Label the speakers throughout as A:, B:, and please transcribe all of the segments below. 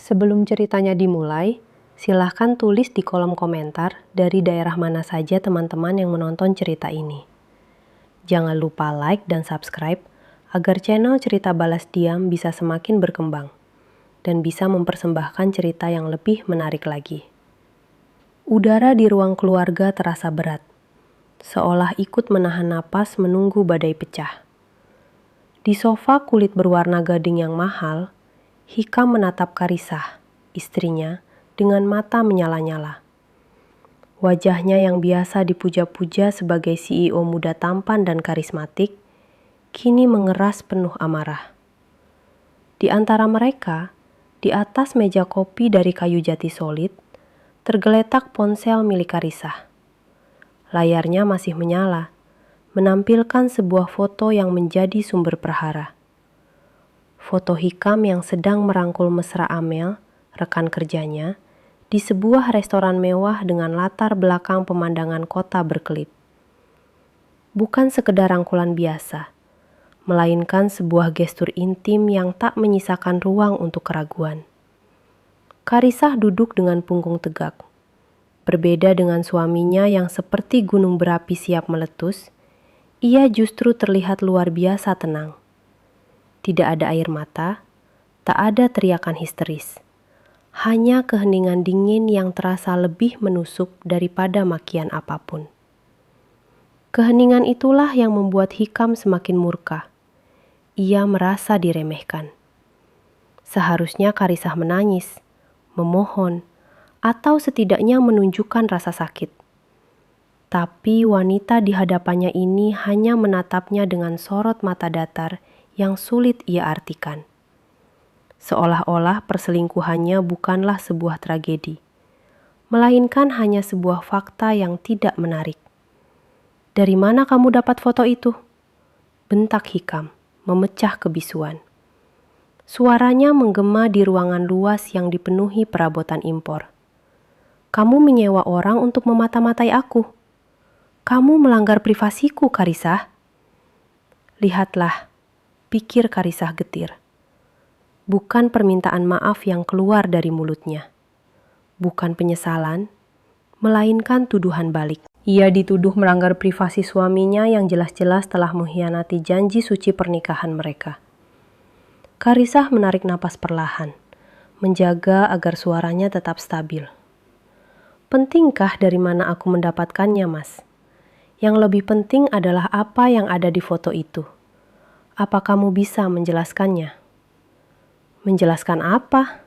A: Sebelum ceritanya dimulai, silahkan tulis di kolom komentar dari daerah mana saja teman-teman yang menonton cerita ini. Jangan lupa like dan subscribe agar channel Cerita Balas Diam bisa semakin berkembang dan bisa mempersembahkan cerita yang lebih menarik lagi. Udara di ruang keluarga terasa berat, seolah ikut menahan napas menunggu badai pecah. Di sofa kulit berwarna gading yang mahal, Hikam menatap Karisah, istrinya, dengan mata menyala-nyala. Wajahnya yang biasa dipuja-puja sebagai CEO muda tampan dan karismatik, kini mengeras penuh amarah. Di antara mereka, di atas meja kopi dari kayu jati solid, tergeletak ponsel milik Karisah. Layarnya masih menyala, menampilkan sebuah foto yang menjadi sumber perhara. Foto Hikam yang sedang merangkul mesra Amel, rekan kerjanya, di sebuah restoran mewah dengan latar belakang pemandangan kota berkelip. Bukan sekedar rangkulan biasa, melainkan sebuah gestur intim yang tak menyisakan ruang untuk keraguan. Karisah duduk dengan punggung tegak. Berbeda dengan suaminya yang seperti gunung berapi siap meletus, ia justru terlihat luar biasa tenang. Tidak ada air mata, tak ada teriakan histeris. Hanya keheningan dingin yang terasa lebih menusuk daripada makian apapun. Keheningan itulah yang membuat Hikam semakin murka. Ia merasa diremehkan. Seharusnya Karisah menangis, memohon, atau setidaknya menunjukkan rasa sakit. Tapi wanita di hadapannya ini hanya menatapnya dengan sorot mata datar yang sulit ia artikan. Seolah-olah perselingkuhannya bukanlah sebuah tragedi, melainkan hanya sebuah fakta yang tidak menarik. "Dari mana kamu dapat foto itu?" bentak Hikam, memecah kebisuan. Suaranya menggema di ruangan luas yang dipenuhi perabotan impor. "Kamu menyewa orang untuk memata-matai aku. Kamu melanggar privasiku, Karisah." "Lihatlah," pikir Karisah getir. Bukan permintaan maaf yang keluar dari mulutnya. Bukan penyesalan, melainkan tuduhan balik. Ia dituduh melanggar privasi suaminya yang jelas-jelas telah mengkhianati janji suci pernikahan mereka. Karisah menarik napas perlahan, menjaga agar suaranya tetap stabil. "Pentingkah dari mana aku mendapatkannya, Mas? Yang lebih penting adalah apa yang ada di foto itu. Apa kamu bisa menjelaskannya?" "Menjelaskan apa?"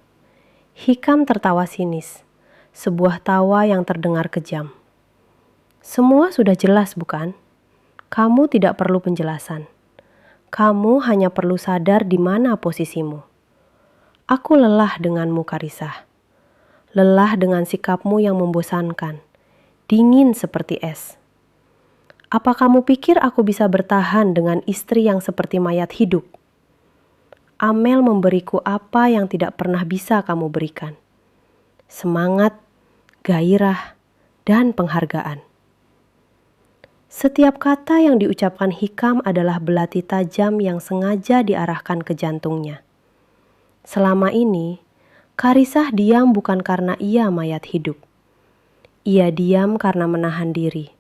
A: Hikam tertawa sinis, sebuah tawa yang terdengar kejam. "Semua sudah jelas, bukan? Kamu tidak perlu penjelasan. Kamu hanya perlu sadar di mana posisimu. Aku lelah denganmu, Karisah. Lelah dengan sikapmu yang membosankan, dingin seperti es. Apa kamu pikir aku bisa bertahan dengan istri yang seperti mayat hidup? Amel memberiku apa yang tidak pernah bisa kamu berikan. Semangat, gairah, dan penghargaan." Setiap kata yang diucapkan Hikam adalah belati tajam yang sengaja diarahkan ke jantungnya. Selama ini, Karisah diam bukan karena ia mayat hidup. Ia diam karena menahan diri,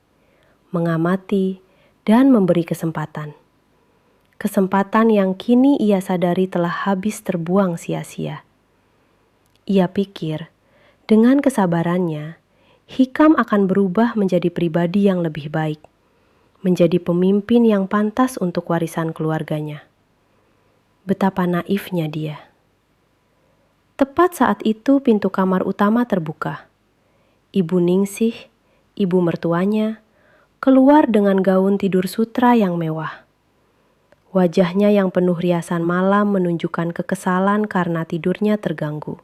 A: mengamati, dan memberi kesempatan. Kesempatan yang kini ia sadari telah habis terbuang sia-sia. Ia pikir, dengan kesabarannya, Hikam akan berubah menjadi pribadi yang lebih baik, menjadi pemimpin yang pantas untuk warisan keluarganya. Betapa naifnya dia. Tepat saat itu pintu kamar utama terbuka. Ibu Ningsih, ibu mertuanya, keluar dengan gaun tidur sutra yang mewah. Wajahnya yang penuh riasan malam menunjukkan kekesalan karena tidurnya terganggu.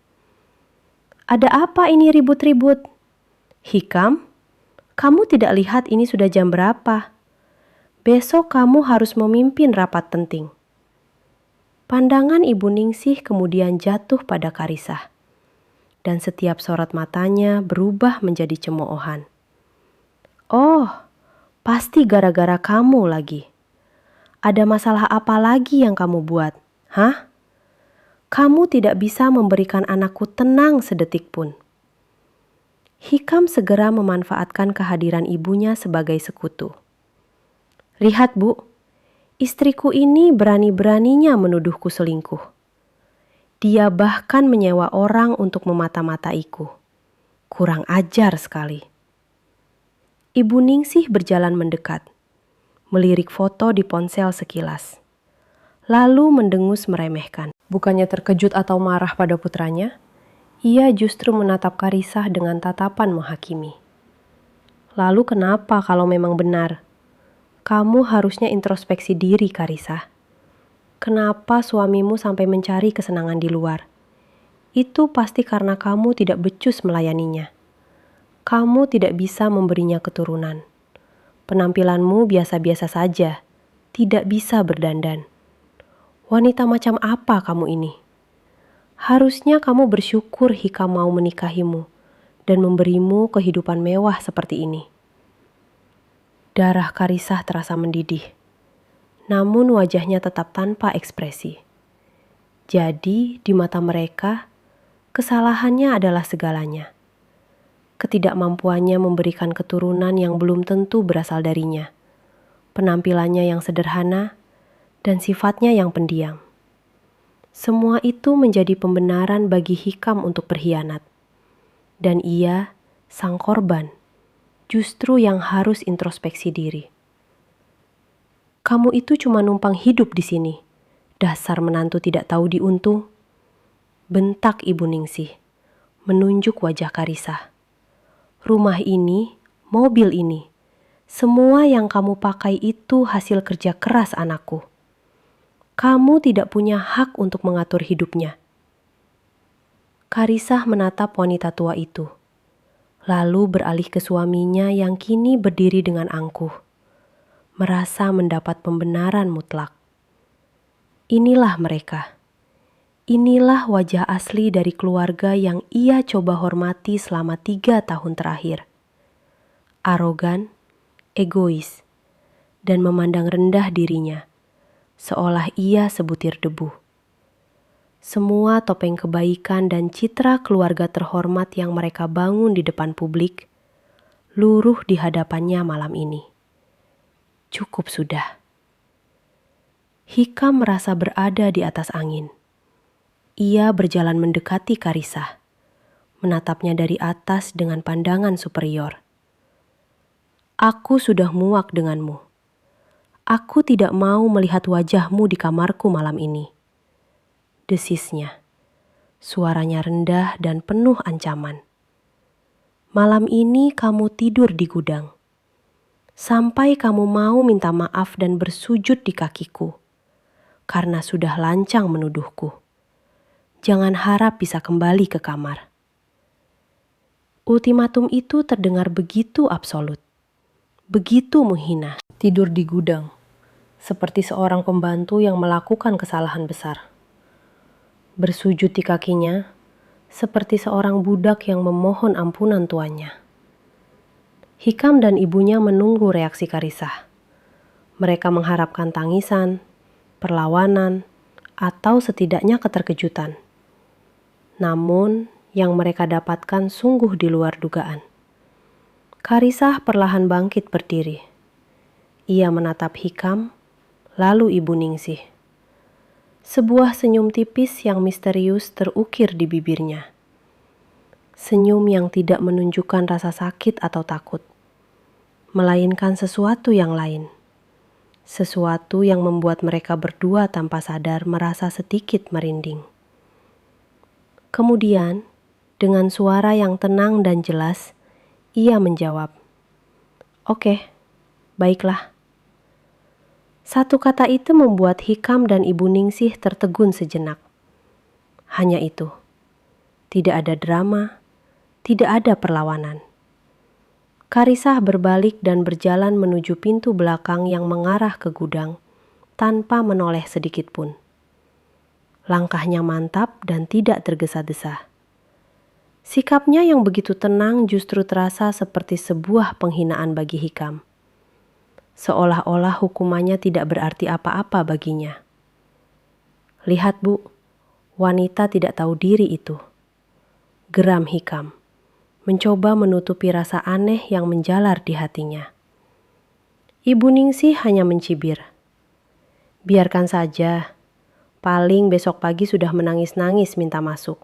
A: "Ada apa ini ribut-ribut?" "Hikam, kamu tidak lihat ini sudah jam berapa? Besok kamu harus memimpin rapat penting." Pandangan Ibu Ningsih kemudian jatuh pada Karisah, dan setiap sorot matanya berubah menjadi cemoohan. "Oh, pasti gara-gara kamu lagi. Ada masalah apa lagi yang kamu buat, hah? Kamu tidak bisa memberikan anakku tenang sedetik pun. Hikam segera memanfaatkan kehadiran ibunya sebagai sekutu. Lihat Bu, istriku ini berani-beraninya menuduhku selingkuh. Dia bahkan menyewa orang untuk memata-mataiku. Kurang ajar sekali. Ibu Ningsih berjalan mendekat, melirik foto di ponsel sekilas, lalu mendengus meremehkan. Bukannya terkejut atau marah pada putranya, ia justru menatap Karisah dengan tatapan menghakimi. Lalu kenapa kalau memang benar? Kamu harusnya introspeksi diri, Karisah. Kenapa suamimu sampai mencari kesenangan di luar? Itu pasti karena kamu tidak becus melayaninya. Kamu tidak bisa memberinya keturunan. Penampilanmu biasa-biasa saja, tidak bisa berdandan. Wanita macam apa kamu ini? Harusnya kamu bersyukur Hikam mau menikahimu dan memberimu kehidupan mewah seperti ini. Darah Karisah terasa mendidih, namun wajahnya tetap tanpa ekspresi. Jadi di mata mereka, kesalahannya adalah segalanya. Ketidakmampuannya memberikan keturunan yang belum tentu berasal darinya, penampilannya yang sederhana, dan sifatnya yang pendiam. Semua itu menjadi pembenaran bagi Hikam untuk berkhianat. Dan ia, sang korban, justru yang harus introspeksi diri. Kamu itu cuma numpang hidup di sini. Dasar menantu tidak tahu diuntung. Bentak Ibu Ningsih, menunjuk wajah Karisah. Rumah ini, mobil ini, semua yang kamu pakai itu hasil kerja keras anakku. Kamu tidak punya hak untuk mengatur hidupnya. Karisah menatap wanita tua itu, lalu beralih ke suaminya yang kini berdiri dengan angkuh, merasa mendapat pembenaran mutlak. Inilah mereka. Inilah wajah asli dari keluarga yang ia coba hormati selama 3 tahun terakhir. Arogan, egois, dan memandang rendah dirinya, seolah ia sebutir debu. Semua topeng kebaikan dan citra keluarga terhormat yang mereka bangun di depan publik, luruh di hadapannya malam ini. Cukup sudah. Hikam merasa berada di atas angin. Ia berjalan mendekati Karisah, menatapnya dari atas dengan pandangan superior. Aku sudah muak denganmu. Aku tidak mau melihat wajahmu di kamarku malam ini. Desisnya. Suaranya rendah dan penuh ancaman. Malam ini kamu tidur di gudang. Sampai kamu mau minta maaf dan bersujud di kakiku. Karena sudah lancang menuduhku. Jangan harap bisa kembali ke kamar. Ultimatum itu terdengar begitu absolut. Begitu menghina. Tidur di gudang, seperti seorang pembantu yang melakukan kesalahan besar. Bersujud di kakinya, seperti seorang budak yang memohon ampunan tuannya. Hikam dan ibunya menunggu reaksi Karisah. Mereka mengharapkan tangisan, perlawanan, atau setidaknya keterkejutan. Namun, yang mereka dapatkan sungguh di luar dugaan. Karisah perlahan bangkit berdiri. Ia menatap Hikam, lalu Ibu Ningsih. Sebuah senyum tipis yang misterius terukir di bibirnya. Senyum yang tidak menunjukkan rasa sakit atau takut, melainkan sesuatu yang lain. Sesuatu yang membuat mereka berdua tanpa sadar merasa sedikit merinding. Kemudian, dengan suara yang tenang dan jelas, ia menjawab, "Oke, baiklah." Satu kata itu membuat Hikam dan Ibu Ningsih tertegun sejenak. Hanya itu. Tidak ada drama, tidak ada perlawanan. Karisah berbalik dan berjalan menuju pintu belakang yang mengarah ke gudang, tanpa menoleh sedikit pun. Langkahnya mantap dan tidak tergesa-gesa. Sikapnya yang begitu tenang justru terasa seperti sebuah penghinaan bagi Hikam. Seolah-olah hukumannya tidak berarti apa-apa baginya. Lihat Bu, Wanita tidak tahu diri itu. Geram Hikam, mencoba menutupi rasa aneh yang menjalar di hatinya. Ibu Ningsih hanya mencibir. Biarkan saja, paling besok pagi sudah menangis-nangis minta masuk.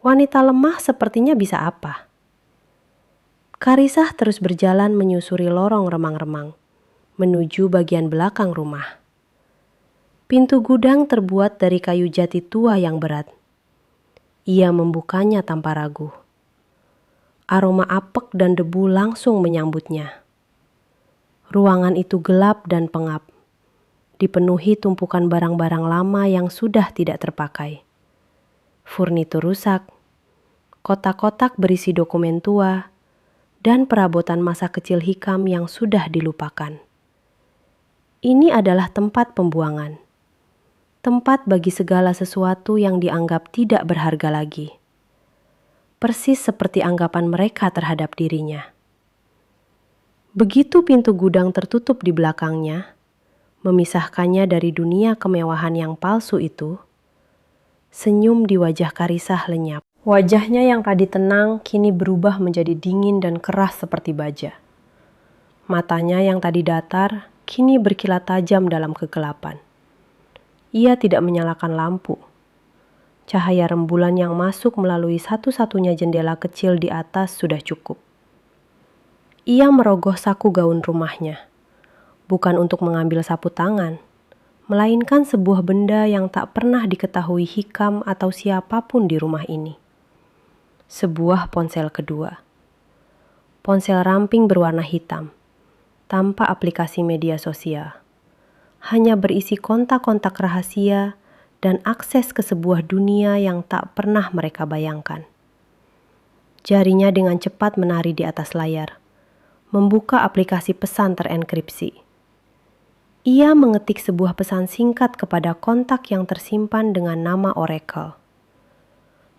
A: Wanita lemah sepertinya bisa apa? Karisah terus berjalan menyusuri lorong remang-remang, menuju bagian belakang rumah. Pintu gudang terbuat dari kayu jati tua yang berat. Ia membukanya tanpa ragu. Aroma apek dan debu langsung menyambutnya. Ruangan itu gelap dan pengap, dipenuhi tumpukan barang-barang lama yang sudah tidak terpakai. Furnitur rusak, kotak-kotak berisi dokumen tua, dan perabotan masa kecil Hikam yang sudah dilupakan. Ini adalah tempat pembuangan. Tempat bagi segala sesuatu yang dianggap tidak berharga lagi. Persis seperti anggapan mereka terhadap dirinya. Begitu pintu gudang tertutup di belakangnya, memisahkannya dari dunia kemewahan yang palsu itu, senyum di wajah Karisah lenyap. Wajahnya yang tadi tenang kini berubah menjadi dingin dan keras seperti baja. Matanya yang tadi datar kini berkilat tajam dalam kegelapan. Ia tidak menyalakan lampu. Cahaya rembulan yang masuk melalui satu-satunya jendela kecil di atas sudah cukup. Ia merogoh saku gaun rumahnya, bukan untuk mengambil sapu tangan, melainkan sebuah benda yang tak pernah diketahui Hikam atau siapapun di rumah ini. Sebuah ponsel kedua. Ponsel ramping berwarna hitam, tanpa aplikasi media sosial. Hanya berisi kontak-kontak rahasia dan akses ke sebuah dunia yang tak pernah mereka bayangkan. Jarinya dengan cepat menari di atas layar, membuka aplikasi pesan terenkripsi. Ia mengetik sebuah pesan singkat kepada kontak yang tersimpan dengan nama Oracle.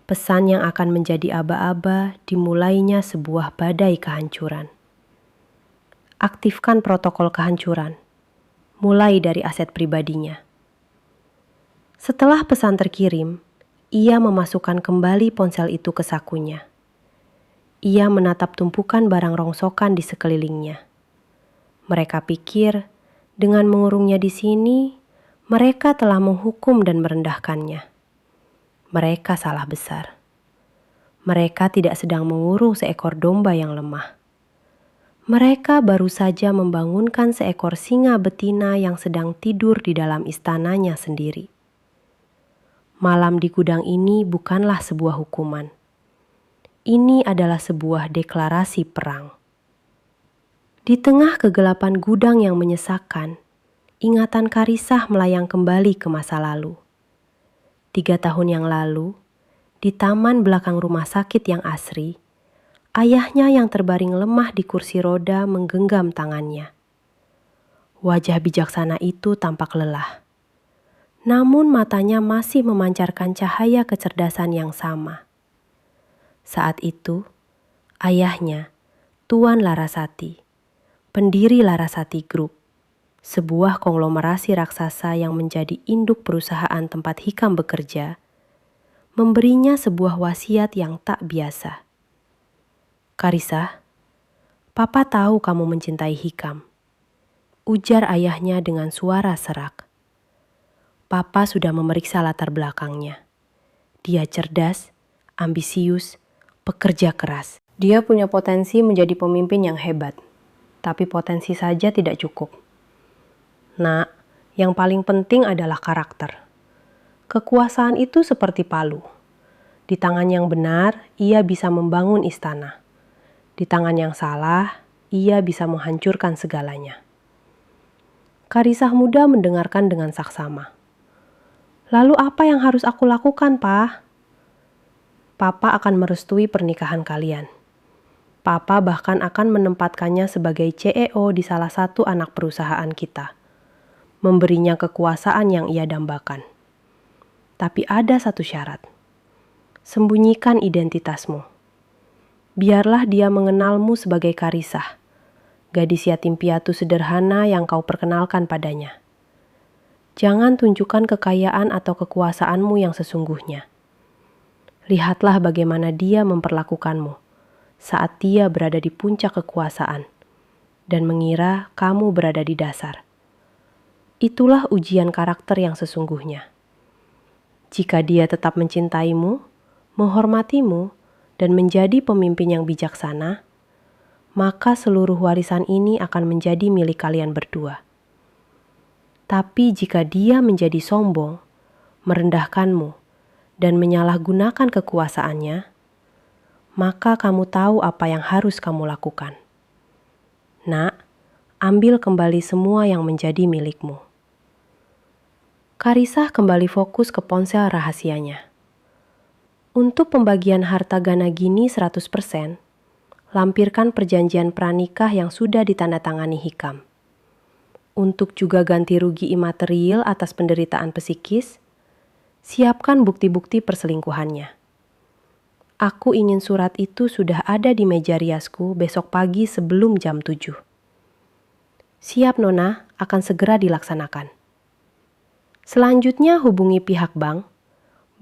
A: Pesan yang akan menjadi aba-aba dimulainya sebuah badai kehancuran. Aktifkan protokol kehancuran, mulai dari aset pribadinya. Setelah pesan terkirim, ia memasukkan kembali ponsel itu ke sakunya. Ia menatap tumpukan barang rongsokan di sekelilingnya. Mereka pikir, dengan mengurungnya di sini, mereka telah menghukum dan merendahkannya. Mereka salah besar. Mereka tidak sedang mengurung seekor domba yang lemah. Mereka baru saja membangunkan seekor singa betina yang sedang tidur di dalam istananya sendiri. Malam di gudang ini bukanlah sebuah hukuman. Ini adalah sebuah deklarasi perang. Di tengah kegelapan gudang yang menyesakkan, ingatan Karisah melayang kembali ke masa lalu. 3 tahun yang lalu, di taman belakang rumah sakit yang asri, ayahnya yang terbaring lemah di kursi roda menggenggam tangannya. Wajah bijaksana itu tampak lelah. Namun matanya masih memancarkan cahaya kecerdasan yang sama. Saat itu, ayahnya, Tuan Larasati, pendiri Larasati Group, sebuah konglomerasi raksasa yang menjadi induk perusahaan tempat Hikam bekerja, memberinya sebuah wasiat yang tak biasa. Karisah, Papa tahu kamu mencintai Hikam, ujar ayahnya dengan suara serak. Papa sudah memeriksa latar belakangnya. Dia cerdas, ambisius, pekerja keras. Dia punya potensi menjadi pemimpin yang hebat, tapi potensi saja tidak cukup. Nak, yang paling penting adalah karakter. Kekuasaan itu seperti palu. Di tangan yang benar, ia bisa membangun istana. Di tangan yang salah, ia bisa menghancurkan segalanya. Karisah muda mendengarkan dengan saksama. Lalu apa yang harus aku lakukan, Pa? Papa akan merestui pernikahan kalian. Papa bahkan akan menempatkannya sebagai CEO di salah satu anak perusahaan kita. Memberinya kekuasaan yang ia dambakan. Tapi ada satu syarat. Sembunyikan identitasmu. Biarlah dia mengenalmu sebagai Karisah, gadis yatim piatu sederhana yang kau perkenalkan padanya. Jangan tunjukkan kekayaan atau kekuasaanmu yang sesungguhnya. Lihatlah bagaimana dia memperlakukanmu saat dia berada di puncak kekuasaan dan mengira kamu berada di dasar. Itulah ujian karakter yang sesungguhnya. Jika dia tetap mencintaimu, menghormatimu, dan menjadi pemimpin yang bijaksana, maka seluruh warisan ini akan menjadi milik kalian berdua. Tapi jika dia menjadi sombong, merendahkanmu, dan menyalahgunakan kekuasaannya, maka kamu tahu apa yang harus kamu lakukan. Nak, ambil kembali semua yang menjadi milikmu. Karisah kembali fokus ke ponsel rahasianya. Untuk pembagian harta Gana Gini 100%, lampirkan perjanjian pranikah yang sudah ditandatangani Hikam. Untuk juga ganti rugi imaterial atas penderitaan psikis, siapkan bukti-bukti perselingkuhannya. Aku ingin surat itu sudah ada di meja riasku besok pagi sebelum jam 7. Siap Nona, akan segera dilaksanakan. Selanjutnya hubungi pihak bank,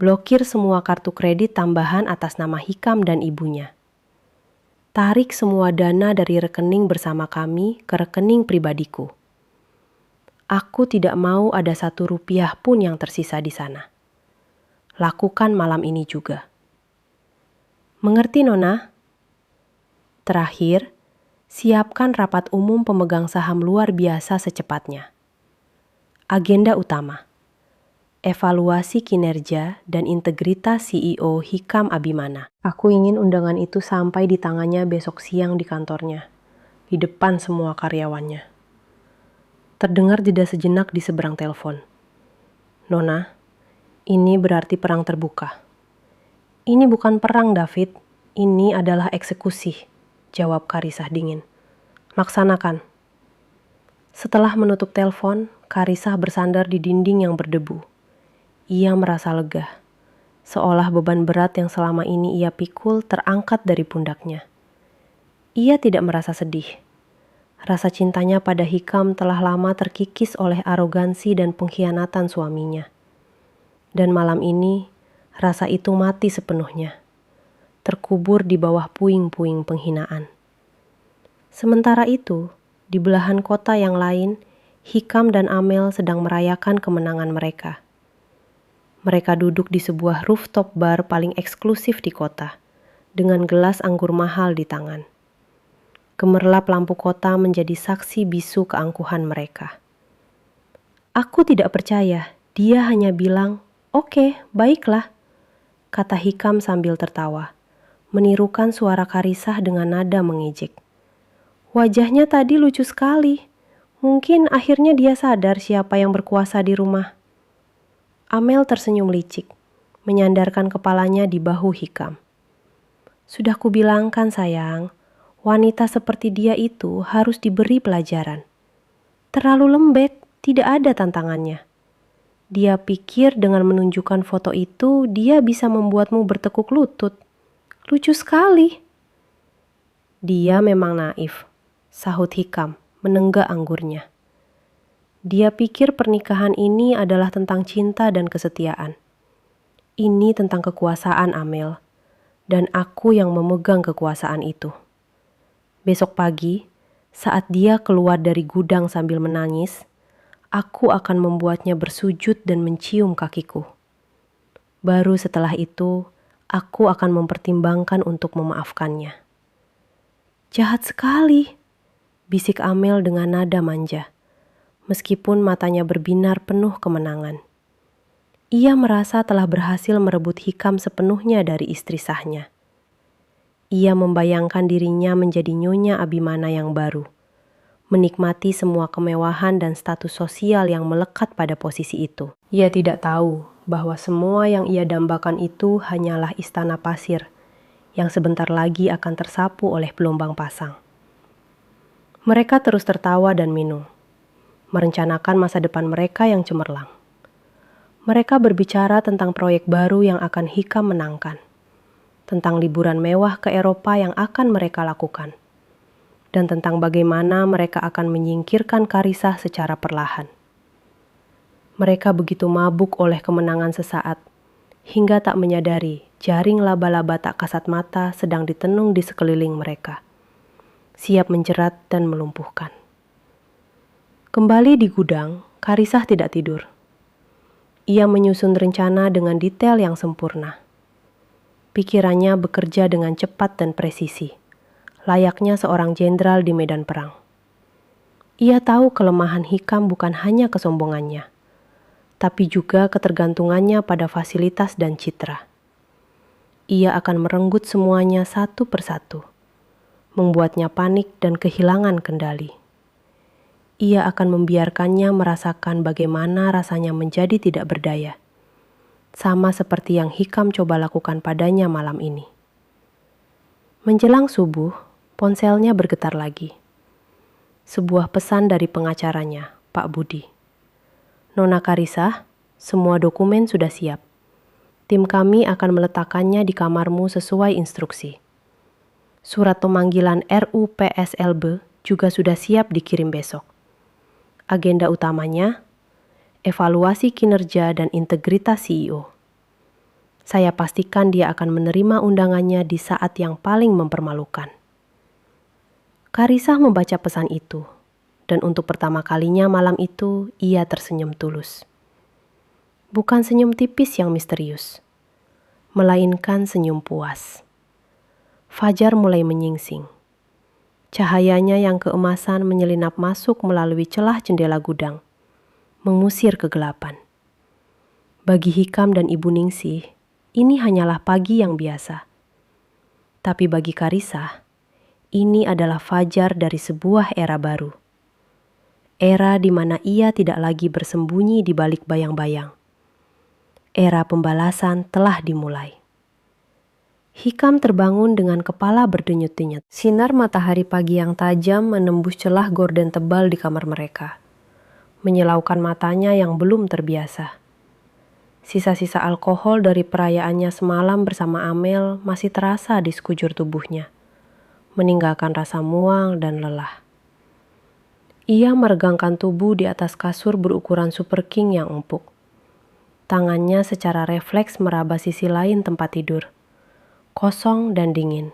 A: blokir semua kartu kredit tambahan atas nama Hikam dan ibunya. Tarik semua dana dari rekening bersama kami ke rekening pribadiku. Aku tidak mau ada 1 rupiah pun yang tersisa di sana. Lakukan malam ini juga. Mengerti Nona? Terakhir, siapkan rapat umum pemegang saham luar biasa secepatnya. Agenda utama: evaluasi kinerja dan integritas CEO Hikam Abimana. Aku ingin undangan itu sampai di tangannya besok siang di kantornya, di depan semua karyawannya. Terdengar jeda sejenak di seberang telepon. Nona, ini berarti perang terbuka. Ini bukan perang, David. Ini adalah eksekusi, jawab Karisah dingin. Laksanakan. Setelah menutup telepon, Karisah bersandar di dinding yang berdebu. Ia merasa lega, seolah beban berat yang selama ini ia pikul terangkat dari pundaknya. Ia tidak merasa sedih. Rasa cintanya pada Hikam telah lama terkikis oleh arogansi dan pengkhianatan suaminya. Dan malam ini, rasa itu mati sepenuhnya, terkubur di bawah puing-puing penghinaan. Sementara itu, di belahan kota yang lain, Hikam dan Amel sedang merayakan kemenangan mereka. Mereka duduk di sebuah rooftop bar paling eksklusif di kota, dengan gelas anggur mahal di tangan. Gemerlap lampu kota menjadi saksi bisu keangkuhan mereka. Aku tidak percaya, dia hanya bilang, "Oke, baiklah," kata Hikam sambil tertawa, menirukan suara Karisah dengan nada mengejek. Wajahnya tadi lucu sekali. Mungkin akhirnya dia sadar siapa yang berkuasa di rumah. Amel tersenyum licik, menyandarkan kepalanya di bahu Hikam. Sudah kubilangkan sayang, wanita seperti dia itu harus diberi pelajaran. Terlalu lembek, tidak ada tantangannya. Dia pikir dengan menunjukkan foto itu, dia bisa membuatmu bertekuk lutut. Lucu sekali. Dia memang naif, sahut Hikam, menenggak anggurnya. Dia pikir pernikahan ini adalah tentang cinta dan kesetiaan. Ini tentang kekuasaan, Amel. Dan aku yang memegang kekuasaan itu. Besok pagi, saat dia keluar dari gudang sambil menangis, aku akan membuatnya bersujud dan mencium kakiku. Baru setelah itu, aku akan mempertimbangkan untuk memaafkannya. Jahat sekali, bisik Amel dengan nada manja. Meskipun matanya berbinar penuh kemenangan. Ia merasa telah berhasil merebut Hikam sepenuhnya dari istri sahnya. Ia membayangkan dirinya menjadi Nyonya Abimana yang baru, menikmati semua kemewahan dan status sosial yang melekat pada posisi itu. Ia tidak tahu bahwa semua yang ia dambakan itu hanyalah istana pasir, yang sebentar lagi akan tersapu oleh gelombang pasang. Mereka terus tertawa dan minum, merencanakan masa depan mereka yang cemerlang. Mereka berbicara tentang proyek baru yang akan Hikam menangkan, tentang liburan mewah ke Eropa yang akan mereka lakukan, dan tentang bagaimana mereka akan menyingkirkan Karisah secara perlahan. Mereka begitu mabuk oleh kemenangan sesaat, hingga tak menyadari jaring laba-laba tak kasat mata sedang ditenung di sekeliling mereka, siap menjerat dan melumpuhkan. Kembali di gudang, Karisah tidak tidur. Ia menyusun rencana dengan detail yang sempurna. Pikirannya bekerja dengan cepat dan presisi, layaknya seorang jenderal di medan perang. Ia tahu kelemahan Hikam bukan hanya kesombongannya, tapi juga ketergantungannya pada fasilitas dan citra. Ia akan merenggut semuanya satu persatu, membuatnya panik dan kehilangan kendali. Ia akan membiarkannya merasakan bagaimana rasanya menjadi tidak berdaya, sama seperti yang Hikam coba lakukan padanya malam ini. Menjelang subuh, ponselnya bergetar lagi. Sebuah pesan dari pengacaranya, Pak Budi. Nona Karisah, semua dokumen sudah siap. Tim kami akan meletakkannya di kamarmu sesuai instruksi. Surat pemanggilan RUPSLB juga sudah siap dikirim besok. Agenda utamanya, evaluasi kinerja dan integritas CEO. Saya pastikan dia akan menerima undangannya di saat yang paling mempermalukan. Karisah membaca pesan itu, dan untuk pertama kalinya malam itu ia tersenyum tulus. Bukan senyum tipis yang misterius, melainkan senyum puas. Fajar mulai menyingsing. Cahayanya yang keemasan menyelinap masuk melalui celah jendela gudang, mengusir kegelapan. Bagi Hikam dan Ibu Ningsih, ini hanyalah pagi yang biasa. Tapi bagi Karisah, ini adalah fajar dari sebuah era baru. Era di mana ia tidak lagi bersembunyi di balik bayang-bayang. Era pembalasan telah dimulai. Hikam terbangun dengan kepala berdenyut-denyut. Sinar matahari pagi yang tajam menembus celah gorden tebal di kamar mereka, menyilaukan matanya yang belum terbiasa. Sisa-sisa alkohol dari perayaannya semalam bersama Amel masih terasa di sekujur tubuhnya, meninggalkan rasa mual dan lelah. Ia meregangkan tubuh di atas kasur berukuran Super King yang empuk. Tangannya secara refleks meraba sisi lain tempat tidur. Kosong dan dingin.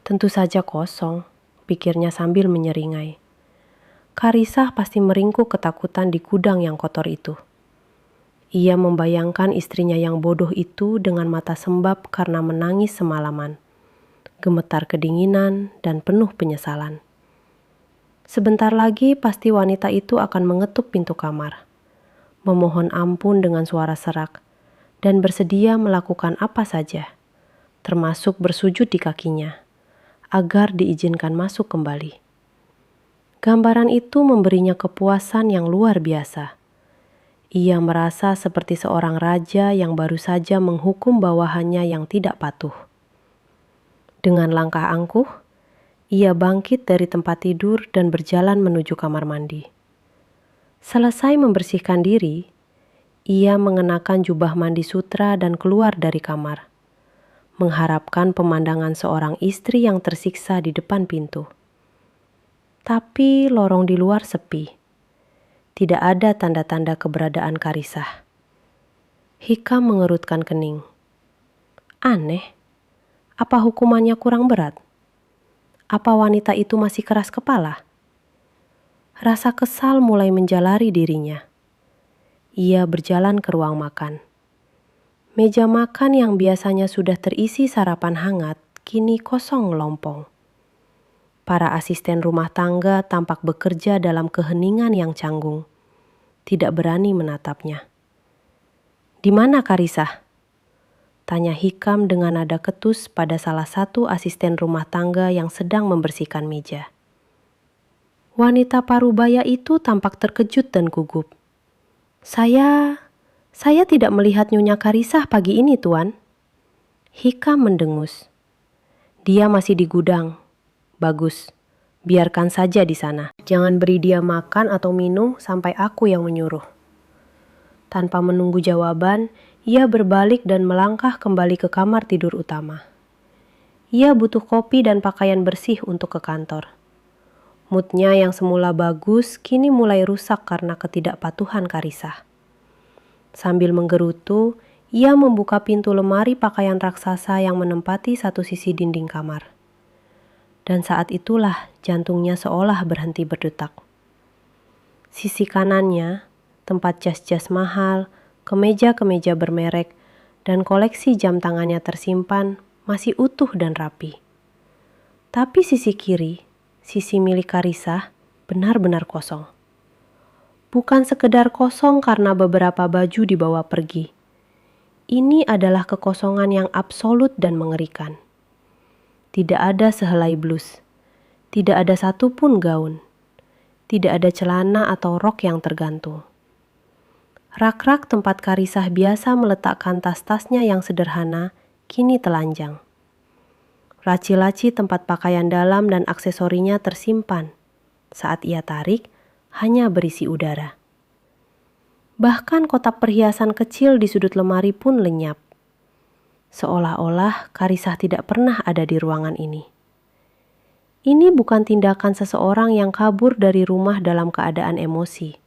A: Tentu saja kosong, pikirnya sambil menyeringai. Karisah pasti meringkuk ketakutan di gudang yang kotor itu. Ia membayangkan istrinya yang bodoh itu dengan mata sembab karena menangis semalaman, gemetar kedinginan dan penuh penyesalan. Sebentar lagi pasti wanita itu akan mengetuk pintu kamar, memohon ampun dengan suara serak, dan bersedia melakukan apa saja, termasuk bersujud di kakinya, agar diizinkan masuk kembali. Gambaran itu memberinya kepuasan yang luar biasa. Ia merasa seperti seorang raja yang baru saja menghukum bawahannya yang tidak patuh. Dengan langkah angkuh, ia bangkit dari tempat tidur dan berjalan menuju kamar mandi. Selesai membersihkan diri, ia mengenakan jubah mandi sutra dan keluar dari kamar, mengharapkan pemandangan seorang istri yang tersiksa di depan pintu. Tapi lorong di luar sepi. Tidak ada tanda-tanda keberadaan Karisah. Hikam mengerutkan kening. Aneh, apa hukumannya kurang berat? Apa wanita itu masih keras kepala? Rasa kesal mulai menjalari dirinya. Ia berjalan ke ruang makan. Meja makan yang biasanya sudah terisi sarapan hangat, kini kosong melompong. Para asisten rumah tangga tampak bekerja dalam keheningan yang canggung. Tidak berani menatapnya. Di mana Karisah? Tanya Hikam dengan nada ketus pada salah satu asisten rumah tangga yang sedang membersihkan meja. Wanita parubaya itu tampak terkejut dan gugup. Saya tidak melihat Nyonya Karisah pagi ini, Tuan. Hikam mendengus. Dia masih di gudang. Bagus, biarkan saja di sana. Jangan beri dia makan atau minum sampai aku yang menyuruh. Tanpa menunggu jawaban, ia berbalik dan melangkah kembali ke kamar tidur utama. Ia butuh kopi dan pakaian bersih untuk ke kantor. Moodnya yang semula bagus kini mulai rusak karena ketidakpatuhan Karissa. Sambil menggerutu, ia membuka pintu lemari pakaian raksasa yang menempati satu sisi dinding kamar. Dan saat itulah jantungnya seolah berhenti berdetak. Sisi kanannya, tempat jas-jas mahal, kemeja-kemeja bermerek, dan koleksi jam tangannya tersimpan, masih utuh dan rapi. Tapi sisi kiri, sisi milik Karissa, benar-benar kosong. Bukan sekedar kosong karena beberapa baju dibawa pergi. Ini adalah kekosongan yang absolut dan mengerikan. Tidak ada sehelai blus, tidak ada satupun gaun, tidak ada celana atau rok yang tergantung. Rak-rak tempat Karissa biasa meletakkan tas-tasnya yang sederhana, kini telanjang. Laci-laci tempat pakaian dalam dan aksesorinya tersimpan. Saat ia tarik, hanya berisi udara. Bahkan kotak perhiasan kecil di sudut lemari pun lenyap. Seolah-olah Karissa tidak pernah ada di ruangan ini. Ini bukan tindakan seseorang yang kabur dari rumah dalam keadaan emosi.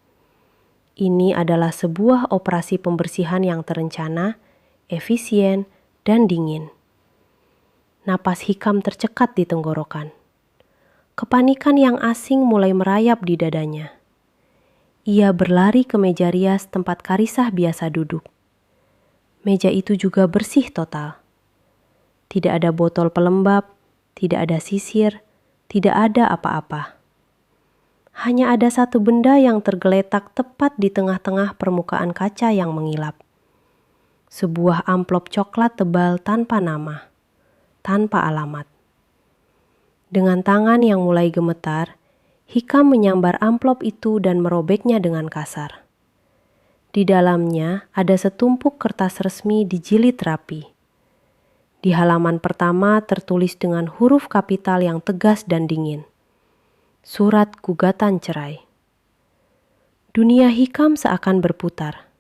A: Ini adalah sebuah operasi pembersihan yang terencana, efisien, dan dingin. Napas Hikam tercekat di tenggorokan. Kepanikan yang asing mulai merayap di dadanya. Ia berlari ke meja rias tempat Karissa biasa duduk. Meja itu juga bersih total. Tidak ada botol pelembab, tidak ada sisir, tidak ada apa-apa. Hanya ada satu benda yang tergeletak tepat di tengah-tengah permukaan kaca yang mengilap. Sebuah amplop coklat tebal tanpa nama, tanpa alamat. Dengan tangan yang mulai gemetar, Hikam menyambar amplop itu dan merobeknya dengan kasar. Di dalamnya ada setumpuk kertas resmi dijilid rapi. Di halaman pertama tertulis dengan huruf kapital yang tegas dan dingin. Surat gugatan cerai. Dunia Hikam seakan berputar.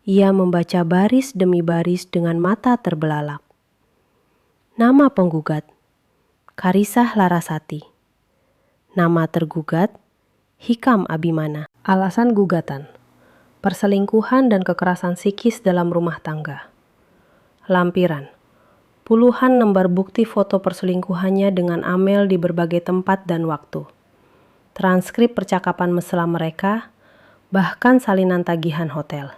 A: Ia membaca baris demi baris dengan mata terbelalak. Nama penggugat, Karissa Larasati. Nama tergugat, Hikam Abimana. Alasan gugatan, perselingkuhan dan kekerasan psikis dalam rumah tangga. Lampiran, puluhan lembar bukti foto perselingkuhannya dengan Amel di berbagai tempat dan waktu. Transkrip percakapan mesra mereka, bahkan salinan tagihan hotel.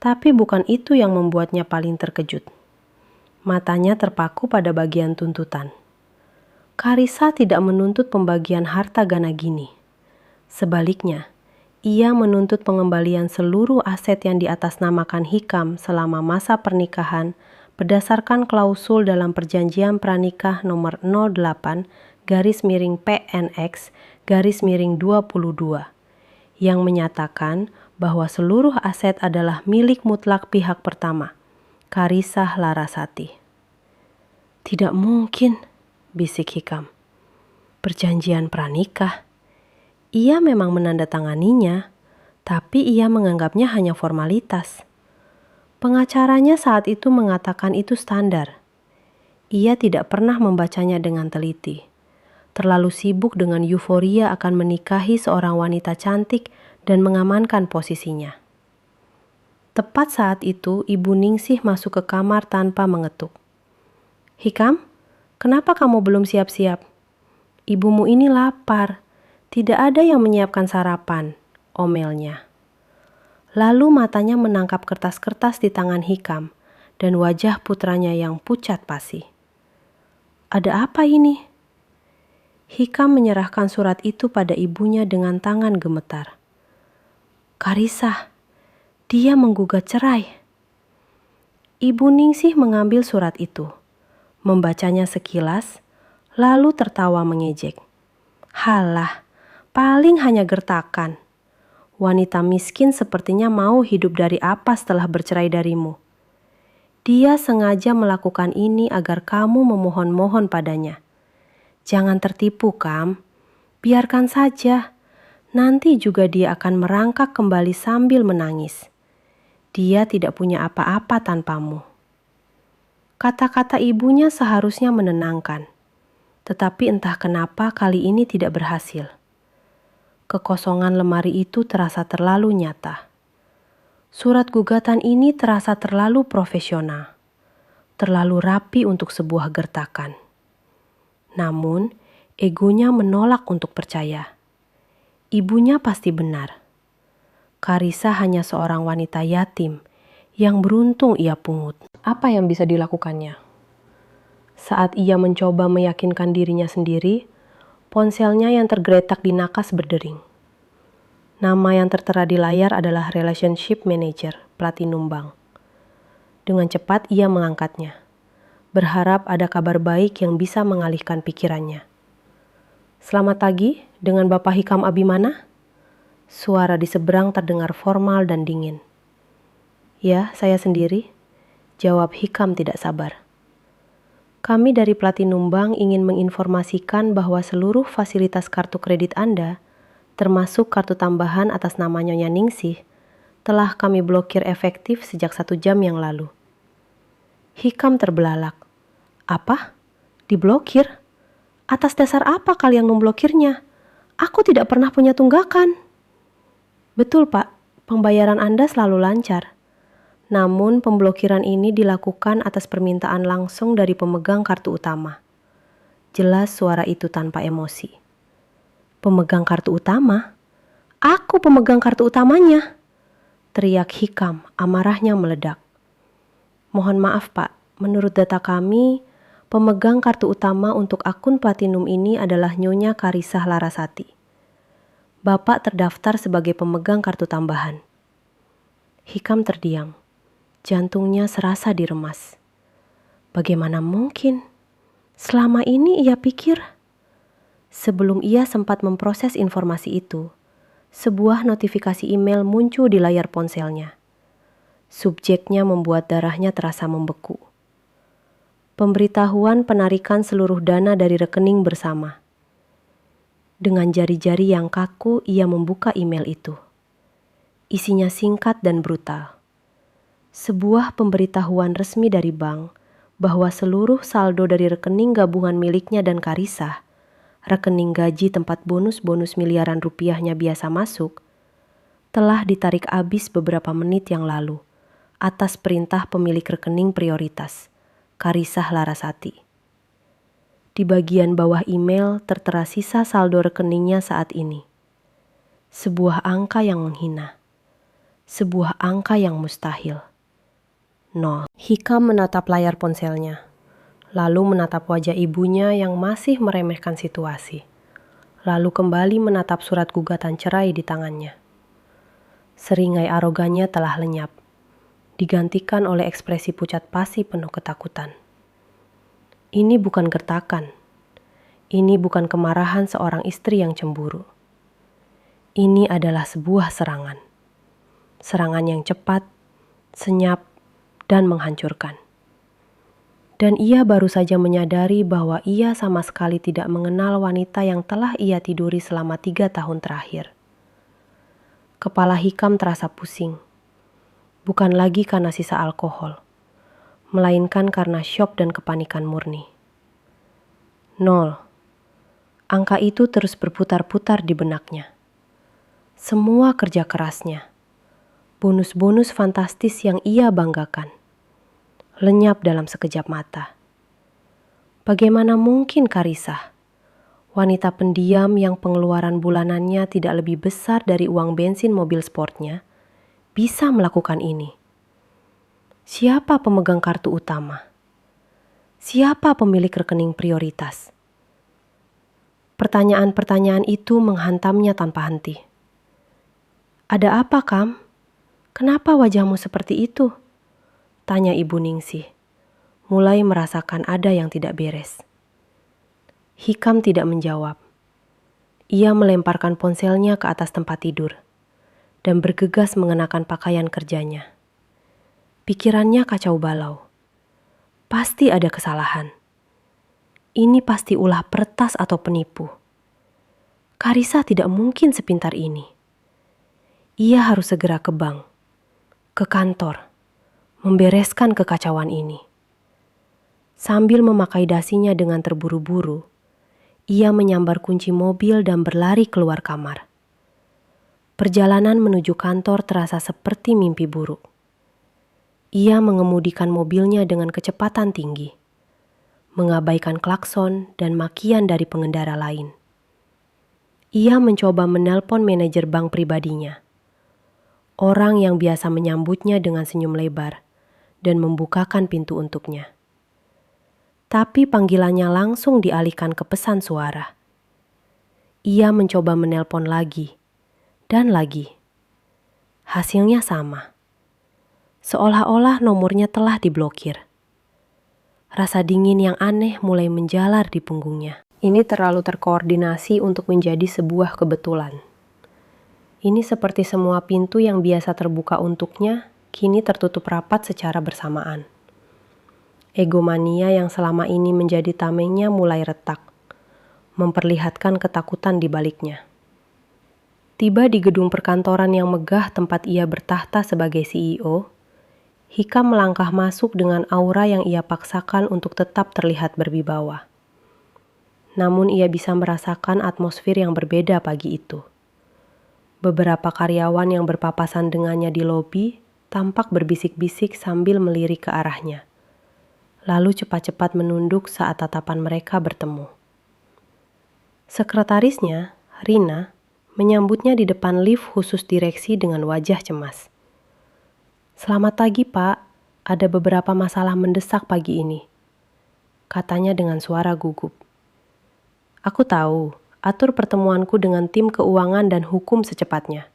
A: Tapi bukan itu yang membuatnya paling terkejut. Matanya terpaku pada bagian tuntutan. Karissa tidak menuntut pembagian harta Gana Gini. Sebaliknya, ia menuntut pengembalian seluruh aset yang diatasnamakan Hikam selama masa pernikahan berdasarkan klausul dalam perjanjian pranikah nomor 08-PNX-22 yang menyatakan bahwa seluruh aset adalah milik mutlak pihak pertama, Karissa Larasati. Tidak mungkin, bisik Hikam. Perjanjian pranikah. Ia memang menandatanganinya, tapi ia menganggapnya hanya formalitas. Pengacaranya saat itu mengatakan itu standar. Ia tidak pernah membacanya dengan teliti. Terlalu sibuk dengan euforia akan menikahi seorang wanita cantik dan mengamankan posisinya. Tepat saat itu, Ibu Ningsih masuk ke kamar tanpa mengetuk. Hikam, kenapa kamu belum siap-siap? Ibumu ini lapar. Tidak ada yang menyiapkan sarapan, omelnya. Lalu matanya menangkap kertas-kertas di tangan Hikam dan wajah putranya yang pucat pasi. Ada apa ini? Hikam menyerahkan surat itu pada ibunya dengan tangan gemetar. Karissa, dia menggugat cerai. Ibu Ningsih mengambil surat itu, membacanya sekilas, lalu tertawa mengejek. Halah, paling hanya gertakan. Wanita miskin sepertinya mau hidup dari apa setelah bercerai darimu. Dia sengaja melakukan ini agar kamu memohon-mohon padanya. Jangan tertipu, Kam. Biarkan saja. Nanti juga dia akan merangkak kembali sambil menangis. Dia tidak punya apa-apa tanpamu. Kata-kata ibunya seharusnya menenangkan. Tetapi entah kenapa kali ini tidak berhasil. Kekosongan lemari itu terasa terlalu nyata. Surat gugatan ini terasa terlalu profesional, terlalu rapi untuk sebuah gertakan. Namun, egonya menolak untuk percaya. Ibunya pasti benar. Carissa hanya seorang wanita yatim yang beruntung ia pungut. Apa yang bisa dilakukannya? Saat ia mencoba meyakinkan dirinya sendiri, ponselnya yang tergeletak di nakas berdering. Nama yang tertera di layar adalah Relationship Manager, Platinum Bank. Dengan cepat ia mengangkatnya, berharap ada kabar baik yang bisa mengalihkan pikirannya. "Selamat pagi, dengan Bapak Hikam Abimana?" Suara di seberang terdengar formal dan dingin. "Ya, saya sendiri," jawab Hikam tidak sabar. "Kami dari Platinum Bank ingin menginformasikan bahwa seluruh fasilitas kartu kredit Anda, termasuk kartu tambahan atas nama Nyonya Ningsih, telah kami blokir efektif sejak 1 jam yang lalu." Hikam terbelalak. "Apa? Diblokir? Atas dasar apa kalian memblokirnya? Aku tidak pernah punya tunggakan." "Betul, Pak. Pembayaran Anda selalu lancar. Namun pemblokiran ini dilakukan atas permintaan langsung dari pemegang kartu utama." Jelas suara itu tanpa emosi. "Pemegang kartu utama? Aku pemegang kartu utamanya!" teriak Hikam, amarahnya meledak. "Mohon maaf, Pak. Menurut data kami, pemegang kartu utama untuk akun Platinum ini adalah Nyonya Carissa Larasati. Bapak terdaftar sebagai pemegang kartu tambahan." Hikam terdiam. Jantungnya serasa diremas. Bagaimana mungkin? Selama ini ia pikir. Sebelum ia sempat memproses informasi itu, sebuah notifikasi email muncul di layar ponselnya. Subjeknya membuat darahnya terasa membeku. Pemberitahuan penarikan seluruh dana dari rekening bersama. Dengan jari-jari yang kaku, ia membuka email itu. Isinya singkat dan brutal. Sebuah pemberitahuan resmi dari bank bahwa seluruh saldo dari rekening gabungan miliknya dan Carissa, rekening gaji tempat bonus-bonus miliaran rupiahnya biasa masuk, telah ditarik habis beberapa menit yang lalu atas perintah pemilik rekening prioritas, Carissa Larasati. Di bagian bawah email tertera sisa saldo rekeningnya saat ini. Sebuah angka yang menghina. Sebuah angka yang mustahil. 0. Hikam menatap layar ponselnya, lalu menatap wajah ibunya yang masih meremehkan situasi, lalu kembali menatap surat gugatan cerai di tangannya. Seringai arogannya telah lenyap, digantikan oleh ekspresi pucat pasi penuh ketakutan. Ini bukan gertakan. Ini bukan kemarahan seorang istri yang cemburu. Ini adalah sebuah serangan. Serangan yang cepat, senyap, dan menghancurkan. Dan ia baru saja menyadari bahwa ia sama sekali tidak mengenal wanita yang telah ia tiduri selama 3 tahun terakhir. Kepala Hikam terasa pusing. Bukan lagi karena sisa alkohol, melainkan karena syok dan kepanikan murni. 0. Angka itu terus berputar-putar di benaknya. Semua kerja kerasnya, bonus-bonus fantastis yang ia banggakan, lenyap dalam sekejap mata. Bagaimana mungkin Carissa, wanita pendiam yang pengeluaran bulanannya tidak lebih besar dari uang bensin mobil sportnya, bisa melakukan ini? Siapa pemegang kartu utama? Siapa pemilik rekening prioritas? Pertanyaan-pertanyaan itu menghantamnya tanpa henti. "Ada apa, Kam? Kenapa wajahmu seperti itu?" tanya Ibu Ningsih, mulai merasakan ada yang tidak beres. Hikam tidak menjawab. Ia melemparkan ponselnya ke atas tempat tidur dan bergegas mengenakan pakaian kerjanya. Pikirannya kacau balau. Pasti ada kesalahan. Ini pasti ulah peretas atau penipu. Carissa tidak mungkin sepintar ini. Ia harus segera ke bank, ke kantor, membereskan kekacauan ini. Sambil memakai dasinya dengan terburu-buru, Ia menyambar kunci mobil dan berlari keluar kamar. Perjalanan menuju kantor terasa seperti mimpi buruk. Ia mengemudikan mobilnya dengan kecepatan tinggi, mengabaikan klakson dan makian dari pengendara lain. Ia mencoba menelpon manajer bank pribadinya, orang yang biasa menyambutnya dengan senyum lebar dan membukakan pintu untuknya. Tapi panggilannya langsung dialihkan ke pesan suara. Ia mencoba menelpon lagi dan lagi. Hasilnya sama. Seolah-olah nomornya telah diblokir. Rasa dingin yang aneh mulai menjalar di punggungnya. Ini terlalu terkoordinasi untuk menjadi sebuah kebetulan. Ini seperti semua pintu yang biasa terbuka untuknya, kini tertutup rapat secara bersamaan. Egomania yang selama ini menjadi tamengnya mulai retak, memperlihatkan ketakutan di baliknya. Tiba di gedung perkantoran yang megah tempat ia bertahta sebagai CEO, Hikam melangkah masuk dengan aura yang ia paksakan untuk tetap terlihat berwibawa. Namun ia bisa merasakan atmosfer yang berbeda pagi itu. Beberapa karyawan yang berpapasan dengannya di lobi tampak berbisik-bisik sambil melirik ke arahnya, lalu cepat-cepat menunduk saat tatapan mereka bertemu. Sekretarisnya, Rina, menyambutnya di depan lift khusus direksi dengan wajah cemas. "Selamat pagi, Pak. Ada beberapa masalah mendesak pagi ini," katanya dengan suara gugup. "Aku tahu, atur pertemuanku dengan tim keuangan dan hukum secepatnya,"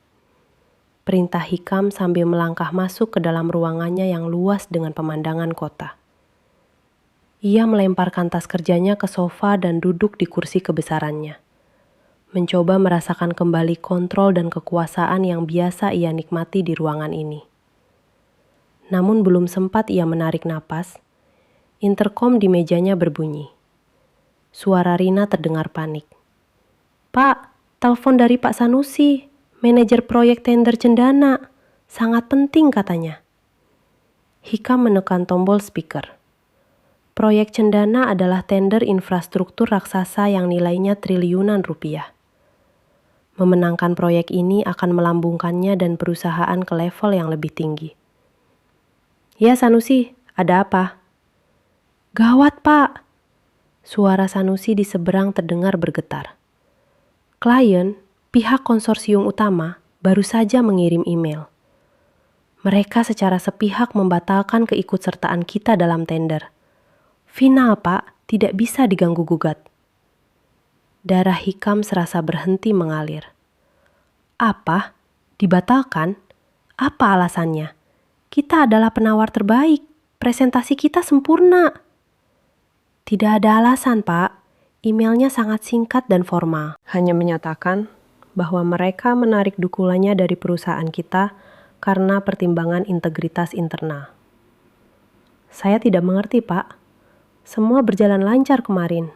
A: perintah Hikam sambil melangkah masuk ke dalam ruangannya yang luas dengan pemandangan kota. Ia melemparkan tas kerjanya ke sofa dan duduk di kursi kebesarannya, mencoba merasakan kembali kontrol dan kekuasaan yang biasa ia nikmati di ruangan ini. Namun belum sempat ia menarik napas, interkom di mejanya berbunyi. Suara Rina terdengar panik. "Pak, telepon dari Pak Sanusi, manajer proyek tender Cendana. Sangat penting," katanya. Hikam menekan tombol speaker. Proyek Cendana adalah tender infrastruktur raksasa yang nilainya triliunan rupiah. Memenangkan proyek ini akan melambungkannya dan perusahaan ke level yang lebih tinggi. "Ya Sanusi, ada apa?" "Gawat Pak!" Suara Sanusi di seberang terdengar bergetar. "Klien, pihak konsorsium utama, baru saja mengirim email. Mereka secara sepihak membatalkan keikutsertaan kita dalam tender. Final, Pak, tidak bisa diganggu-gugat." Darah Hikam serasa berhenti mengalir. "Apa? Dibatalkan? Apa alasannya? Kita adalah penawar terbaik. Presentasi kita sempurna." "Tidak ada alasan, Pak. Emailnya sangat singkat dan formal. Hanya menyatakan bahwa mereka menarik dukungannya dari perusahaan kita karena pertimbangan integritas internal." "Saya tidak mengerti, Pak. Semua berjalan lancar kemarin."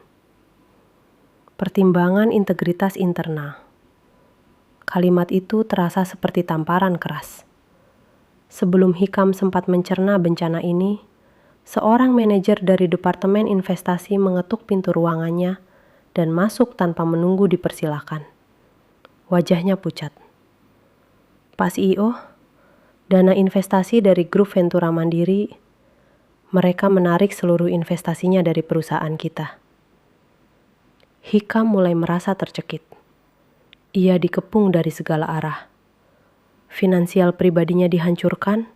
A: Pertimbangan integritas internal. Kalimat itu terasa seperti tamparan keras. Sebelum Hikam sempat mencerna bencana ini, seorang manajer dari Departemen Investasi mengetuk pintu ruangannya dan masuk tanpa menunggu dipersilakan. Wajahnya pucat. "Pak CEO, dana investasi dari grup Ventura Mandiri, mereka menarik seluruh investasinya dari perusahaan kita." Hikam mulai merasa tercekik. Ia dikepung dari segala arah. Finansial pribadinya dihancurkan,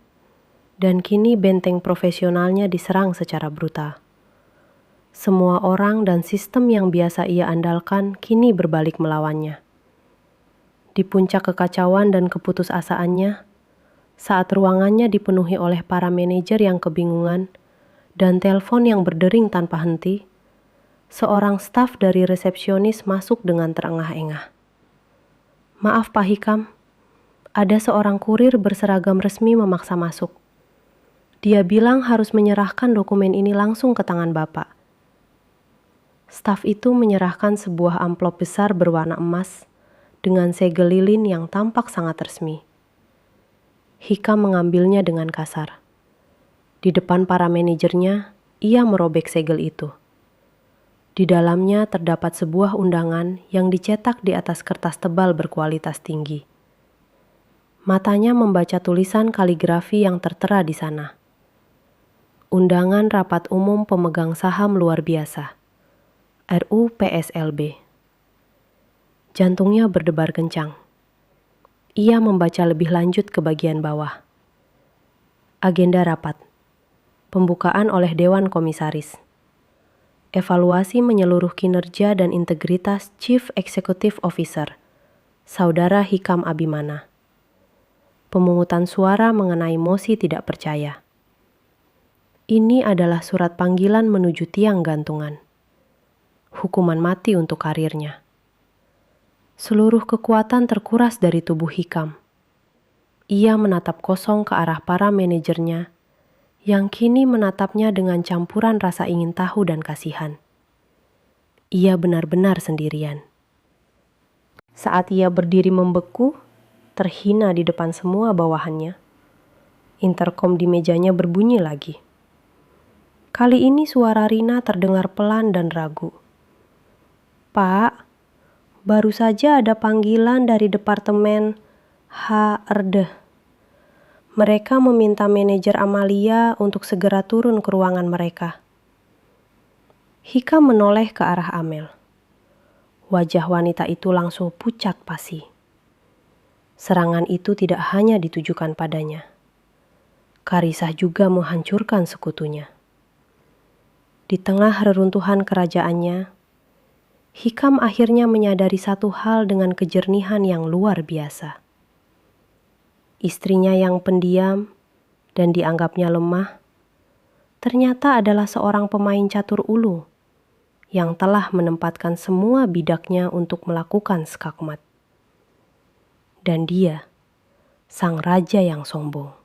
A: dan kini benteng profesionalnya diserang secara brutal. Semua orang dan sistem yang biasa ia andalkan kini berbalik melawannya. Di puncak kekacauan dan keputusasaannya, saat ruangannya dipenuhi oleh para manajer yang kebingungan dan telepon yang berdering tanpa henti, seorang staf dari resepsionis masuk dengan terengah-engah. "Maaf Pak Hikam, ada seorang kurir berseragam resmi memaksa masuk. Dia bilang harus menyerahkan dokumen ini langsung ke tangan Bapak." Staf itu menyerahkan sebuah amplop besar berwarna emas dengan segel lilin yang tampak sangat resmi. Hikam mengambilnya dengan kasar. Di depan para manajernya, ia merobek segel itu. Di dalamnya terdapat sebuah undangan yang dicetak di atas kertas tebal berkualitas tinggi. Matanya membaca tulisan kaligrafi yang tertera di sana. Undangan Rapat Umum Pemegang Saham Luar Biasa, RUPSLB. Jantungnya berdebar kencang. Ia membaca lebih lanjut ke bagian bawah. Agenda rapat. Pembukaan oleh Dewan Komisaris. Evaluasi menyeluruh kinerja dan integritas Chief Executive Officer, Saudara Hikam Abimana. Pemungutan suara mengenai mosi tidak percaya. Ini adalah surat panggilan menuju tiang gantungan. Hukuman mati untuk karirnya. Seluruh kekuatan terkuras dari tubuh Hikam. Ia menatap kosong ke arah para manajernya, yang kini menatapnya dengan campuran rasa ingin tahu dan kasihan. Ia benar-benar sendirian. Saat ia berdiri membeku, terhina di depan semua bawahannya, interkom di mejanya berbunyi lagi. Kali ini suara Rina terdengar pelan dan ragu. "Pak, baru saja ada panggilan dari Departemen HRD. Mereka meminta manajer Amalia untuk segera turun ke ruangan mereka." Hikam menoleh ke arah Amel. Wajah wanita itu langsung pucat pasi. Serangan itu tidak hanya ditujukan padanya. Karisah juga menghancurkan sekutunya. Di tengah reruntuhan kerajaannya, Hikam akhirnya menyadari satu hal dengan kejernihan yang luar biasa. Istrinya yang pendiam dan dianggapnya lemah, ternyata adalah seorang pemain catur ulu yang telah menempatkan semua bidaknya untuk melakukan skakmat. Dan dia, sang raja yang sombong,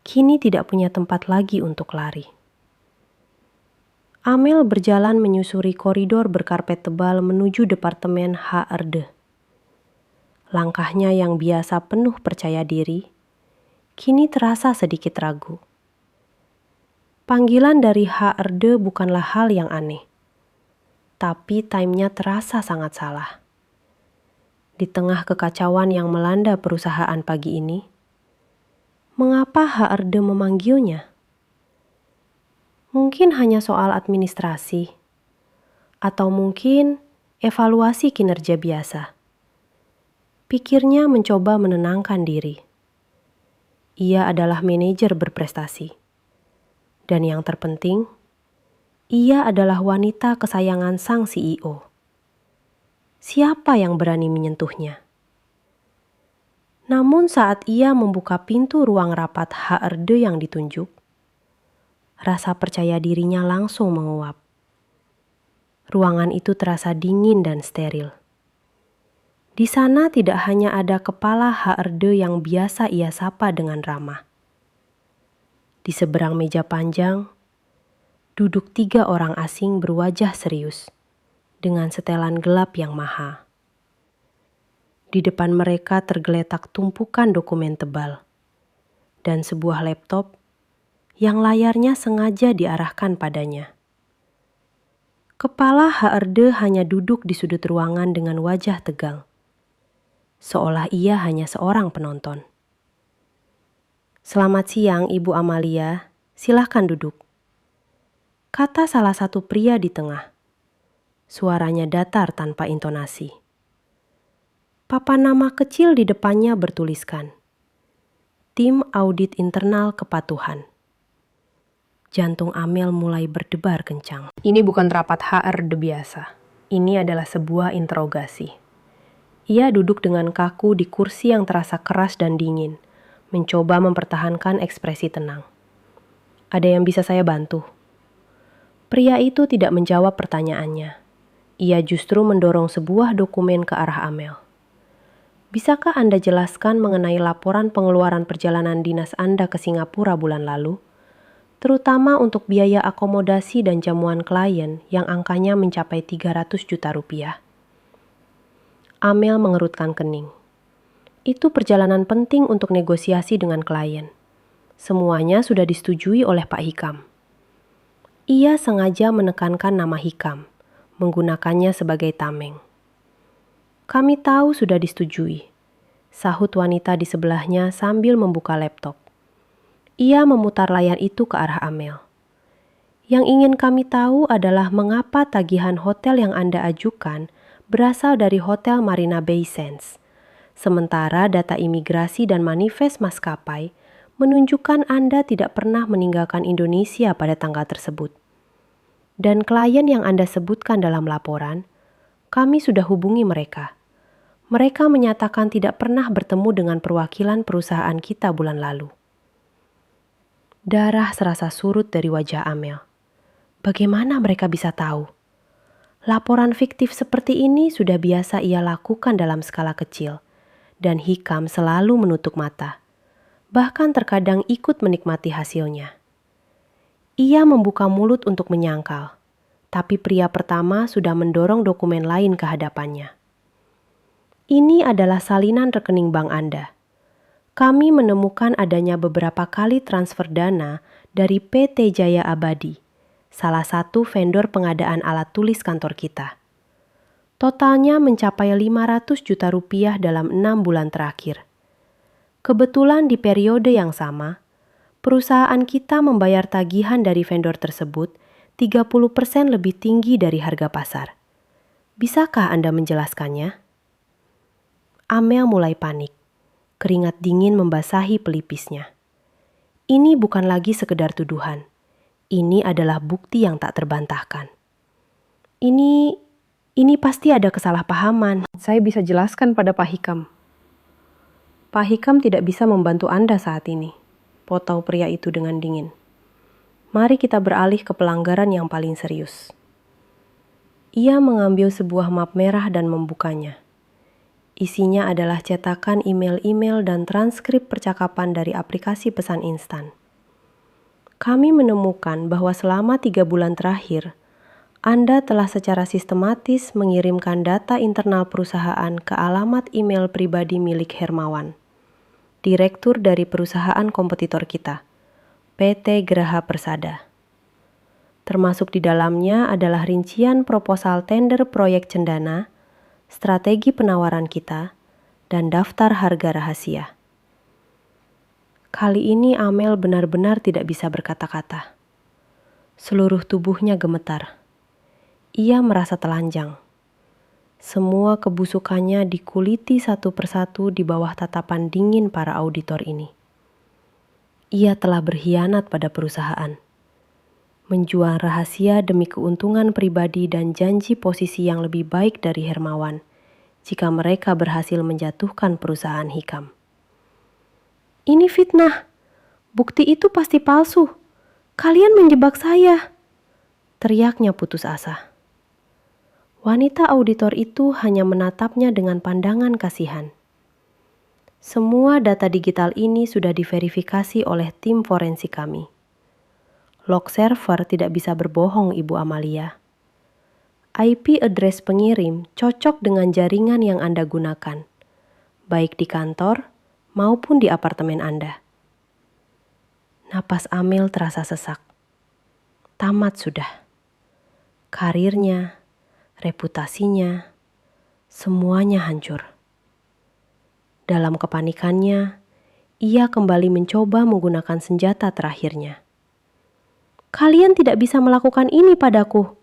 A: kini tidak punya tempat lagi untuk lari. Amel berjalan menyusuri koridor berkarpet tebal menuju Departemen HRD. Langkahnya yang biasa penuh percaya diri, kini terasa sedikit ragu. Panggilan dari HRD bukanlah hal yang aneh, tapi timenya terasa sangat salah. Di tengah kekacauan yang melanda perusahaan pagi ini, mengapa HRD memanggilnya? Mungkin hanya soal administrasi, atau mungkin evaluasi kinerja biasa. Pikirnya mencoba menenangkan diri. Ia adalah manajer berprestasi. Dan yang terpenting, ia adalah wanita kesayangan sang CEO. Siapa yang berani menyentuhnya? Namun saat ia membuka pintu ruang rapat HRD yang ditunjuk, rasa percaya dirinya langsung menguap. Ruangan itu terasa dingin dan steril. Di sana tidak hanya ada kepala HRD yang biasa ia sapa dengan ramah. Di seberang meja panjang, duduk 3 orang asing berwajah serius, dengan setelan gelap yang mahal. Di depan mereka tergeletak tumpukan dokumen tebal, dan sebuah laptop yang layarnya sengaja diarahkan padanya. Kepala HRD hanya duduk di sudut ruangan dengan wajah tegang, seolah ia hanya seorang penonton. "Selamat siang, Ibu Amalia. Silahkan duduk," kata salah satu pria di tengah. Suaranya datar tanpa intonasi. Papan nama kecil di depannya bertuliskan, "Tim Audit Internal Kepatuhan." Jantung Amel mulai berdebar kencang. Ini bukan rapat HRD biasa. Ini adalah sebuah interogasi. Ia duduk dengan kaku di kursi yang terasa keras dan dingin, mencoba mempertahankan ekspresi tenang. "Ada yang bisa saya bantu?" Pria itu tidak menjawab pertanyaannya. Ia justru mendorong sebuah dokumen ke arah Amel. "Bisakah Anda jelaskan mengenai laporan pengeluaran perjalanan dinas Anda ke Singapura bulan lalu? Terutama untuk biaya akomodasi dan jamuan klien yang angkanya mencapai 300 juta rupiah. Amel mengerutkan kening. Itu perjalanan penting untuk negosiasi dengan klien. Semuanya sudah disetujui oleh Pak Hikam. Ia sengaja menekankan nama Hikam, menggunakannya sebagai tameng. Kami tahu sudah disetujui, sahut wanita di sebelahnya sambil membuka laptop. Ia memutar layar itu ke arah Amel. Yang ingin kami tahu adalah mengapa tagihan hotel yang Anda ajukan berasal dari Hotel Marina Bay Sands, sementara data imigrasi dan manifest maskapai menunjukkan Anda tidak pernah meninggalkan Indonesia pada tanggal tersebut. Dan klien yang Anda sebutkan dalam laporan, kami sudah hubungi mereka. Mereka menyatakan tidak pernah bertemu dengan perwakilan perusahaan kita bulan lalu. Darah serasa surut dari wajah Amel. Bagaimana mereka bisa tahu? Laporan fiktif seperti ini sudah biasa ia lakukan dalam skala kecil, dan Hikam selalu menutup mata, bahkan terkadang ikut menikmati hasilnya. Ia membuka mulut untuk menyangkal, tapi pria pertama sudah mendorong dokumen lain ke hadapannya. Ini adalah salinan rekening bank Anda. Kami menemukan adanya beberapa kali transfer dana dari PT Jaya Abadi, salah satu vendor pengadaan alat tulis kantor kita. Totalnya mencapai 500 juta rupiah dalam 6 bulan terakhir. Kebetulan di periode yang sama, perusahaan kita membayar tagihan dari vendor tersebut 30% lebih tinggi dari harga pasar. Bisakah Anda menjelaskannya? Amel mulai panik. Keringat dingin membasahi pelipisnya. Ini bukan lagi sekedar tuduhan. Ini adalah bukti yang tak terbantahkan. Ini pasti ada kesalahpahaman. Saya bisa jelaskan pada Pak Hikam. Pak Hikam tidak bisa membantu Anda saat ini, potau pria itu dengan dingin. Mari kita beralih ke pelanggaran yang paling serius. Ia mengambil sebuah map merah dan membukanya. Isinya adalah cetakan email-email dan transkrip percakapan dari aplikasi pesan instan. Kami menemukan bahwa selama 3 bulan terakhir, Anda telah secara sistematis mengirimkan data internal perusahaan ke alamat email pribadi milik Hermawan, direktur dari perusahaan kompetitor kita, PT Graha Persada. Termasuk di dalamnya adalah rincian proposal tender proyek cendana, strategi penawaran kita, dan daftar harga rahasia. Kali ini Amel benar-benar tidak bisa berkata-kata. Seluruh tubuhnya gemetar. Ia merasa telanjang. Semua kebusukannya dikuliti satu persatu di bawah tatapan dingin para auditor ini. Ia telah berkhianat pada perusahaan. Menjual rahasia demi keuntungan pribadi dan janji posisi yang lebih baik dari Hermawan jika mereka berhasil menjatuhkan perusahaan Hikam. Ini fitnah. Bukti itu pasti palsu. Kalian menjebak saya, teriaknya putus asa. Wanita auditor itu hanya menatapnya dengan pandangan kasihan. Semua data digital ini sudah diverifikasi oleh tim forensik kami. Log server tidak bisa berbohong, Ibu Amalia. IP address pengirim cocok dengan jaringan yang Anda gunakan, baik di kantor maupun di apartemen Anda. Napas Amel terasa sesak. Tamat sudah. Karirnya, reputasinya, semuanya hancur. Dalam kepanikannya, ia kembali mencoba menggunakan senjata terakhirnya. Kalian tidak bisa melakukan ini padaku.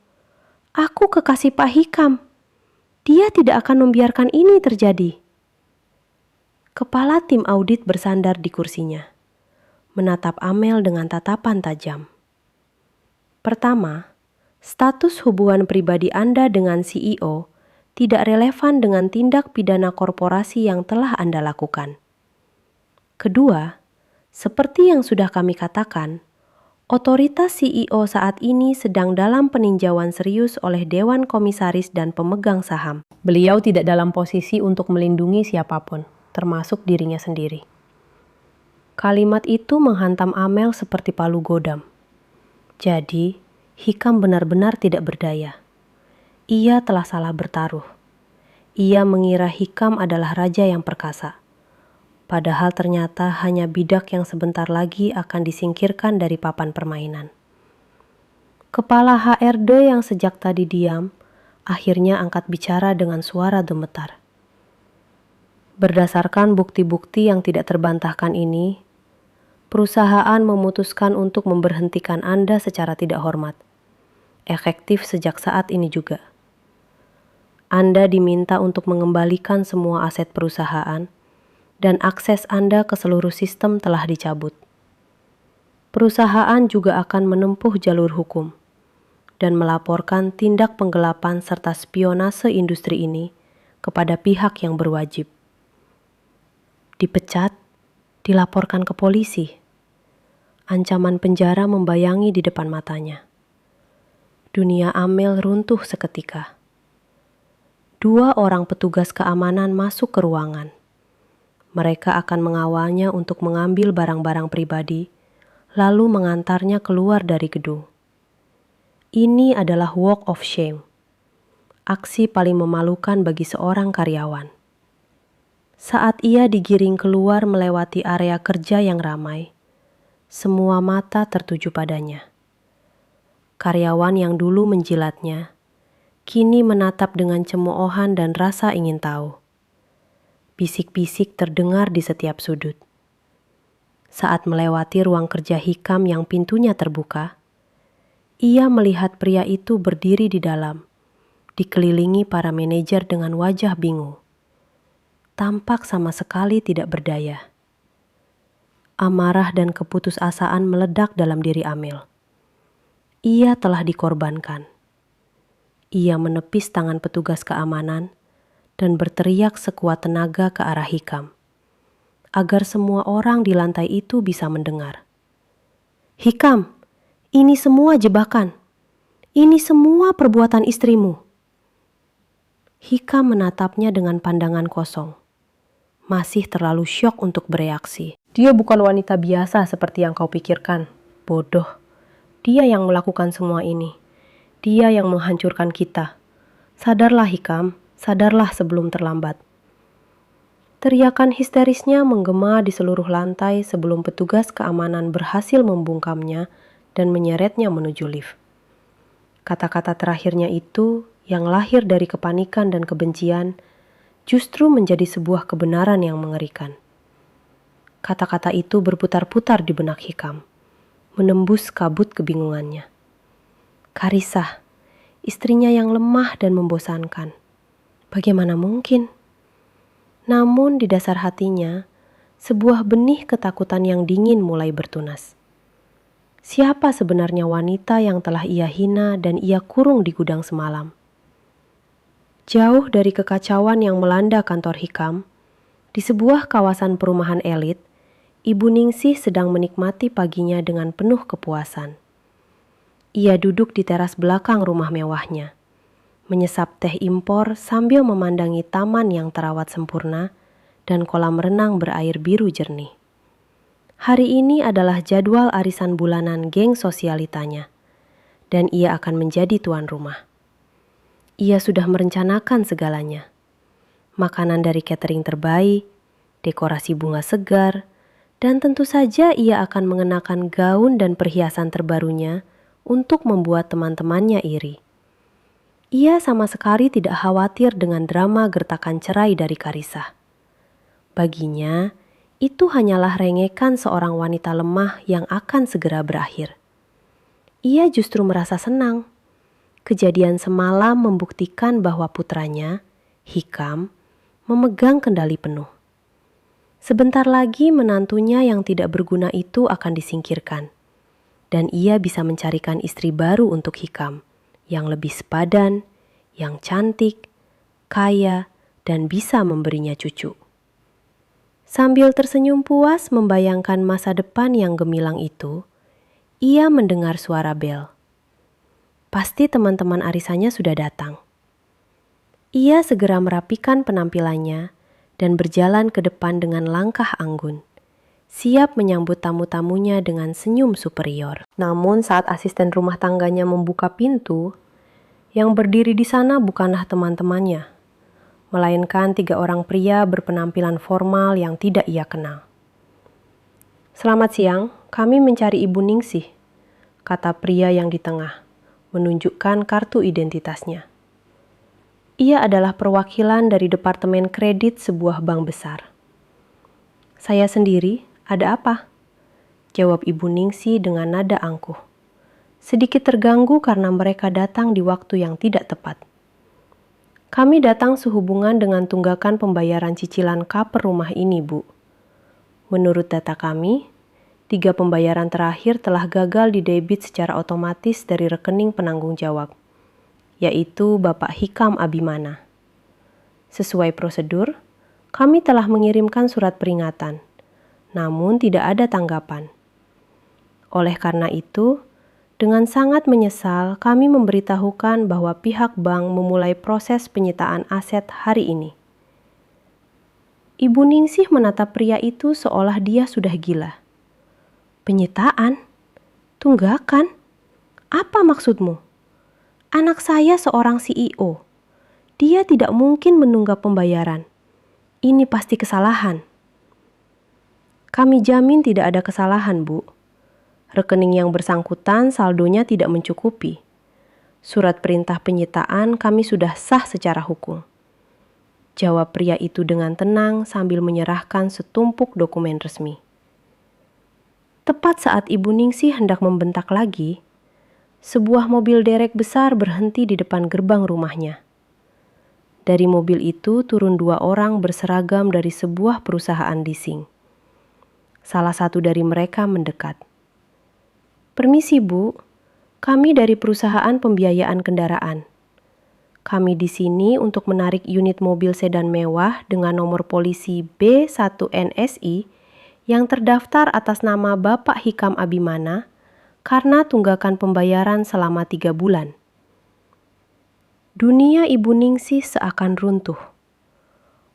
A: Aku kekasih Pak Hikam. Dia tidak akan membiarkan ini terjadi. Kepala tim audit bersandar di kursinya, menatap Amel dengan tatapan tajam. Pertama, status hubungan pribadi Anda dengan CEO tidak relevan dengan tindak pidana korporasi yang telah Anda lakukan. Kedua, seperti yang sudah kami katakan, otoritas CEO saat ini sedang dalam peninjauan serius oleh Dewan Komisaris dan pemegang saham. Beliau tidak dalam posisi untuk melindungi siapapun, termasuk dirinya sendiri. Kalimat itu menghantam Amel seperti palu godam. Jadi, Hikam benar-benar tidak berdaya. Ia telah salah bertaruh. Ia mengira Hikam adalah raja yang perkasa. Padahal ternyata hanya bidak yang sebentar lagi akan disingkirkan dari papan permainan. Kepala HRD yang sejak tadi diam, akhirnya angkat bicara dengan suara gemetar. Berdasarkan bukti-bukti yang tidak terbantahkan ini, perusahaan memutuskan untuk memberhentikan Anda secara tidak hormat. Efektif sejak saat ini juga. Anda diminta untuk mengembalikan semua aset perusahaan dan akses Anda ke seluruh sistem telah dicabut. Perusahaan juga akan menempuh jalur hukum dan melaporkan tindak penggelapan serta spionase industri ini kepada pihak yang berwajib. Dipecat, dilaporkan ke polisi. Ancaman penjara membayangi di depan matanya. Dunia Amel runtuh seketika. 2 orang petugas keamanan masuk ke ruangan. Mereka akan mengawalnya untuk mengambil barang-barang pribadi, lalu mengantarnya keluar dari gedung. Ini adalah walk of shame, aksi paling memalukan bagi seorang karyawan. Saat ia digiring keluar melewati area kerja yang ramai, semua mata tertuju padanya. Karyawan yang dulu menjilatnya, kini menatap dengan cemoohan dan rasa ingin tahu. Bisik-bisik terdengar di setiap sudut. Saat melewati ruang kerja Hikam yang pintunya terbuka, ia melihat pria itu berdiri di dalam, dikelilingi para manajer dengan wajah bingung. Tampak sama sekali tidak berdaya. Amarah dan keputusasaan meledak dalam diri Amel. Ia telah dikorbankan. Ia menepis tangan petugas keamanan dan berteriak sekuat tenaga ke arah Hikam, agar semua orang di lantai itu bisa mendengar. "Hikam, ini semua jebakan. Ini semua perbuatan istrimu." Hikam menatapnya dengan pandangan kosong. Masih terlalu syok untuk bereaksi. "Dia bukan wanita biasa seperti yang kau pikirkan. Bodoh. Dia yang melakukan semua ini. Dia yang menghancurkan kita. Sadarlah Hikam, sadarlah sebelum terlambat." Teriakan histerisnya menggema di seluruh lantai sebelum petugas keamanan berhasil membungkamnya dan menyeretnya menuju lift. Kata-kata terakhirnya itu, yang lahir dari kepanikan dan kebencian, justru menjadi sebuah kebenaran yang mengerikan. Kata-kata itu berputar-putar di benak Hikam, menembus kabut kebingungannya. Karissa, istrinya yang lemah dan membosankan. Bagaimana mungkin? Namun di dasar hatinya, sebuah benih ketakutan yang dingin mulai bertunas. Siapa sebenarnya wanita yang telah ia hina dan ia kurung di gudang semalam? Jauh dari kekacauan yang melanda kantor Hikam, di sebuah kawasan perumahan elit, Ibu Ningsih sedang menikmati paginya dengan penuh kepuasan. Ia duduk di teras belakang rumah mewahnya, menyesap teh impor sambil memandangi taman yang terawat sempurna dan kolam renang berair biru jernih. Hari ini adalah jadwal arisan bulanan geng sosialitanya, dan ia akan menjadi tuan rumah. Ia sudah merencanakan segalanya. Makanan dari catering terbaik, dekorasi bunga segar, dan tentu saja ia akan mengenakan gaun dan perhiasan terbarunya untuk membuat teman-temannya iri. Ia sama sekali tidak khawatir dengan drama gertakan cerai dari Karissa. Baginya, itu hanyalah rengekan seorang wanita lemah yang akan segera berakhir. Ia justru merasa senang. Kejadian semalam membuktikan bahwa putranya, Hikam, memegang kendali penuh. Sebentar lagi menantunya yang tidak berguna itu akan disingkirkan, dan ia bisa mencarikan istri baru untuk Hikam, yang lebih sepadan, yang cantik, kaya, dan bisa memberinya cucu. Sambil tersenyum puas membayangkan masa depan yang gemilang itu, ia mendengar suara bel. Pasti teman-teman arisannya sudah datang. Ia segera merapikan penampilannya dan berjalan ke depan dengan langkah anggun, siap menyambut tamu-tamunya dengan senyum superior. Namun saat asisten rumah tangganya membuka pintu, yang berdiri di sana bukanlah teman-temannya, melainkan 3 orang pria berpenampilan formal yang tidak ia kenal. "Selamat siang, kami mencari Ibu Ningsih," kata pria yang di tengah, menunjukkan kartu identitasnya. Ia adalah perwakilan dari departemen kredit sebuah bank besar. Saya sendiri, ada apa? Jawab Ibu Ningsih dengan nada angkuh. Sedikit terganggu karena mereka datang di waktu yang tidak tepat. Kami datang sehubungan dengan tunggakan pembayaran cicilan KPR rumah ini, Bu. Menurut data kami, 3 pembayaran terakhir telah gagal didebit secara otomatis dari rekening penanggung jawab, yaitu Bapak Hikam Abimana. Sesuai prosedur, kami telah mengirimkan surat peringatan, namun tidak ada tanggapan. Oleh karena itu, dengan sangat menyesal kami memberitahukan bahwa pihak bank memulai proses penyitaan aset hari ini. Ibu Ningsih menatap pria itu seolah dia sudah gila. Penyitaan? Tunggakan? Apa maksudmu? Anak saya seorang CEO. Dia tidak mungkin menunggak pembayaran. Ini pasti kesalahan. Kami jamin tidak ada kesalahan, Bu. Rekening yang bersangkutan saldonya tidak mencukupi. Surat perintah penyitaan kami sudah sah secara hukum. Jawab pria itu dengan tenang sambil menyerahkan setumpuk dokumen resmi. Tepat saat Ibu Ningsih hendak membentak lagi, sebuah mobil derek besar berhenti di depan gerbang rumahnya. Dari mobil itu turun 2 orang berseragam dari sebuah perusahaan leasing. Salah satu dari mereka mendekat. Permisi, Bu. Kami dari perusahaan pembiayaan kendaraan. Kami di sini untuk menarik unit mobil sedan mewah dengan nomor polisi B1NSI yang terdaftar atas nama Bapak Hikam Abimana karena tunggakan pembayaran selama 3 bulan. Dunia Ibu Ningsih seakan runtuh.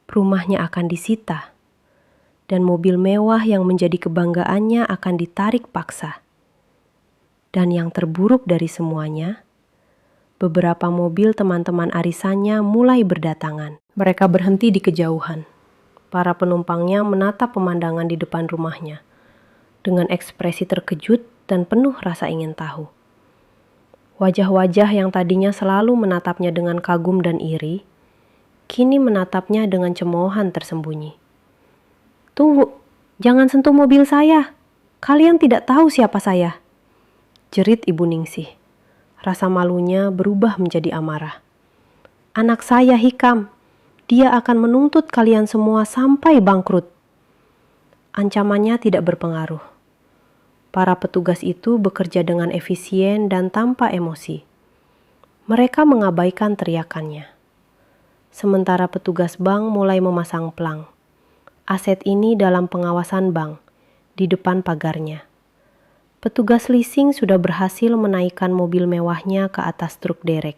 A: Rumahnya akan disita, dan mobil mewah yang menjadi kebanggaannya akan ditarik paksa. Dan yang terburuk dari semuanya, beberapa mobil teman-teman arisannya mulai berdatangan. Mereka berhenti di kejauhan. Para penumpangnya menatap pemandangan di depan rumahnya dengan ekspresi terkejut dan penuh rasa ingin tahu. Wajah-wajah yang tadinya selalu menatapnya dengan kagum dan iri, kini menatapnya dengan cemoohan tersembunyi. Tunggu, jangan sentuh mobil saya. Kalian tidak tahu siapa saya. Jerit Ibu Ningsih. Rasa malunya berubah menjadi amarah. Anak saya Hikam. Dia akan menuntut kalian semua sampai bangkrut. Ancamannya tidak berpengaruh. Para petugas itu bekerja dengan efisien dan tanpa emosi. Mereka mengabaikan teriakannya. Sementara petugas bank mulai memasang pelang. Aset ini dalam pengawasan bank, di depan pagarnya. Petugas leasing sudah berhasil menaikkan mobil mewahnya ke atas truk derek.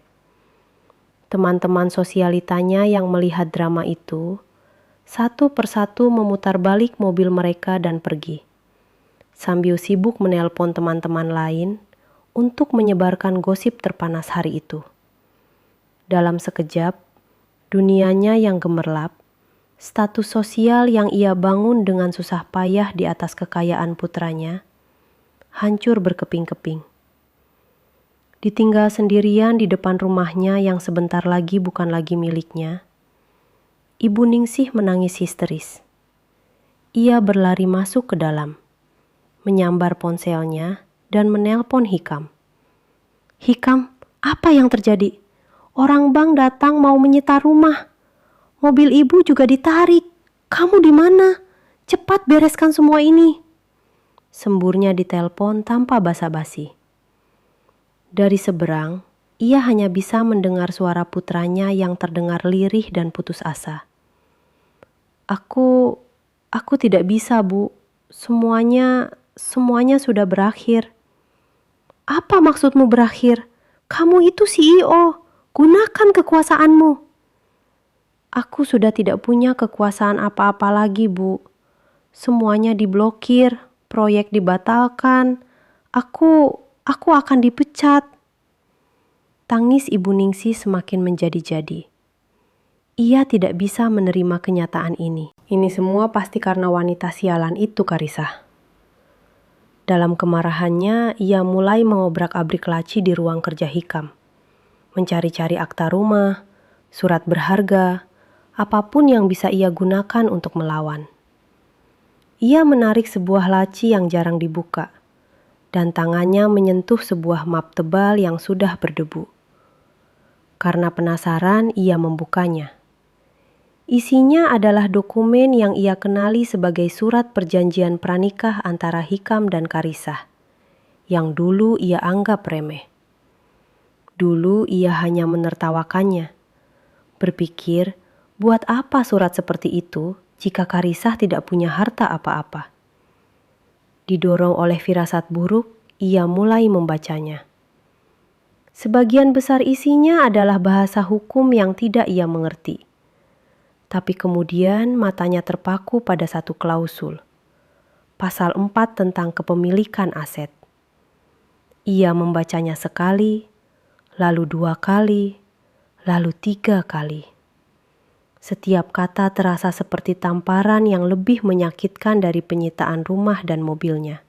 A: Teman-teman sosialitanya yang melihat drama itu, satu persatu memutar balik mobil mereka dan pergi. Sambil sibuk menelpon teman-teman lain untuk menyebarkan gosip terpanas hari itu. Dalam sekejap, dunianya yang gemerlap, status sosial yang ia bangun dengan susah payah di atas kekayaan putranya, hancur berkeping-keping. Ditinggal sendirian di depan rumahnya yang sebentar lagi bukan lagi miliknya, Ibu Ningsih menangis histeris. Ia berlari masuk ke dalam, menyambar ponselnya dan menelpon Hikam. Hikam, apa yang terjadi? Orang bank datang mau menyita rumah. Mobil ibu juga ditarik. Kamu di mana? Cepat bereskan semua ini. Semburnya ditelepon tanpa basa-basi. Dari seberang, ia hanya bisa mendengar suara putranya yang terdengar lirih dan putus asa. Aku tidak bisa, Bu. Semuanya sudah berakhir. Apa maksudmu berakhir? Kamu itu CEO. Gunakan kekuasaanmu. Aku sudah tidak punya kekuasaan apa-apa lagi, Bu. Semuanya diblokir. Proyek dibatalkan, aku akan dipecat. Tangis Ibu Ningsih semakin menjadi-jadi. Ia tidak bisa menerima kenyataan ini. Ini semua pasti karena wanita sialan itu, Karissa. Dalam kemarahannya, ia mulai mengobrak-abrik laci di ruang kerja Hikam. Mencari-cari akta rumah, surat berharga, apapun yang bisa ia gunakan untuk melawan. Ia menarik sebuah laci yang jarang dibuka, dan tangannya menyentuh sebuah map tebal yang sudah berdebu. Karena penasaran, ia membukanya. Isinya adalah dokumen yang ia kenali sebagai surat perjanjian pranikah antara Hikam dan Karisah, yang dulu ia anggap remeh. Dulu ia hanya menertawakannya, berpikir, buat apa surat seperti itu jika Karisah tidak punya harta apa-apa. Didorong oleh firasat buruk, ia mulai membacanya. Sebagian besar isinya adalah bahasa hukum yang tidak ia mengerti. Tapi kemudian matanya terpaku pada satu klausul. Pasal 4 tentang kepemilikan aset. Ia membacanya sekali, lalu 2 kali, lalu 3 kali. Setiap kata terasa seperti tamparan yang lebih menyakitkan dari penyitaan rumah dan mobilnya.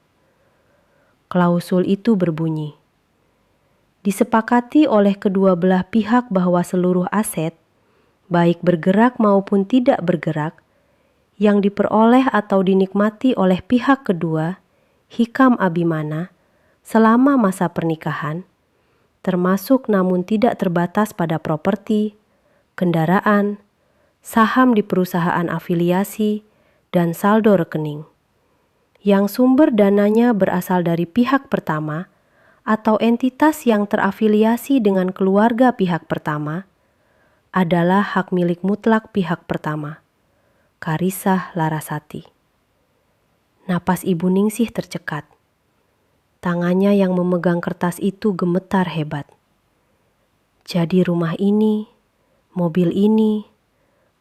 A: Klausul itu berbunyi, disepakati oleh kedua belah pihak bahwa seluruh aset, baik bergerak maupun tidak bergerak, yang diperoleh atau dinikmati oleh pihak kedua, Hikam Abimana, selama masa pernikahan, termasuk namun tidak terbatas pada properti, kendaraan, saham di perusahaan afiliasi, dan saldo rekening, yang sumber dananya berasal dari pihak pertama atau entitas yang terafiliasi dengan keluarga pihak pertama, adalah hak milik mutlak pihak pertama, Karisah Larasati. Napas Ibu Ningsih tercekat. Tangannya yang memegang kertas itu gemetar hebat. Jadi rumah ini, mobil ini,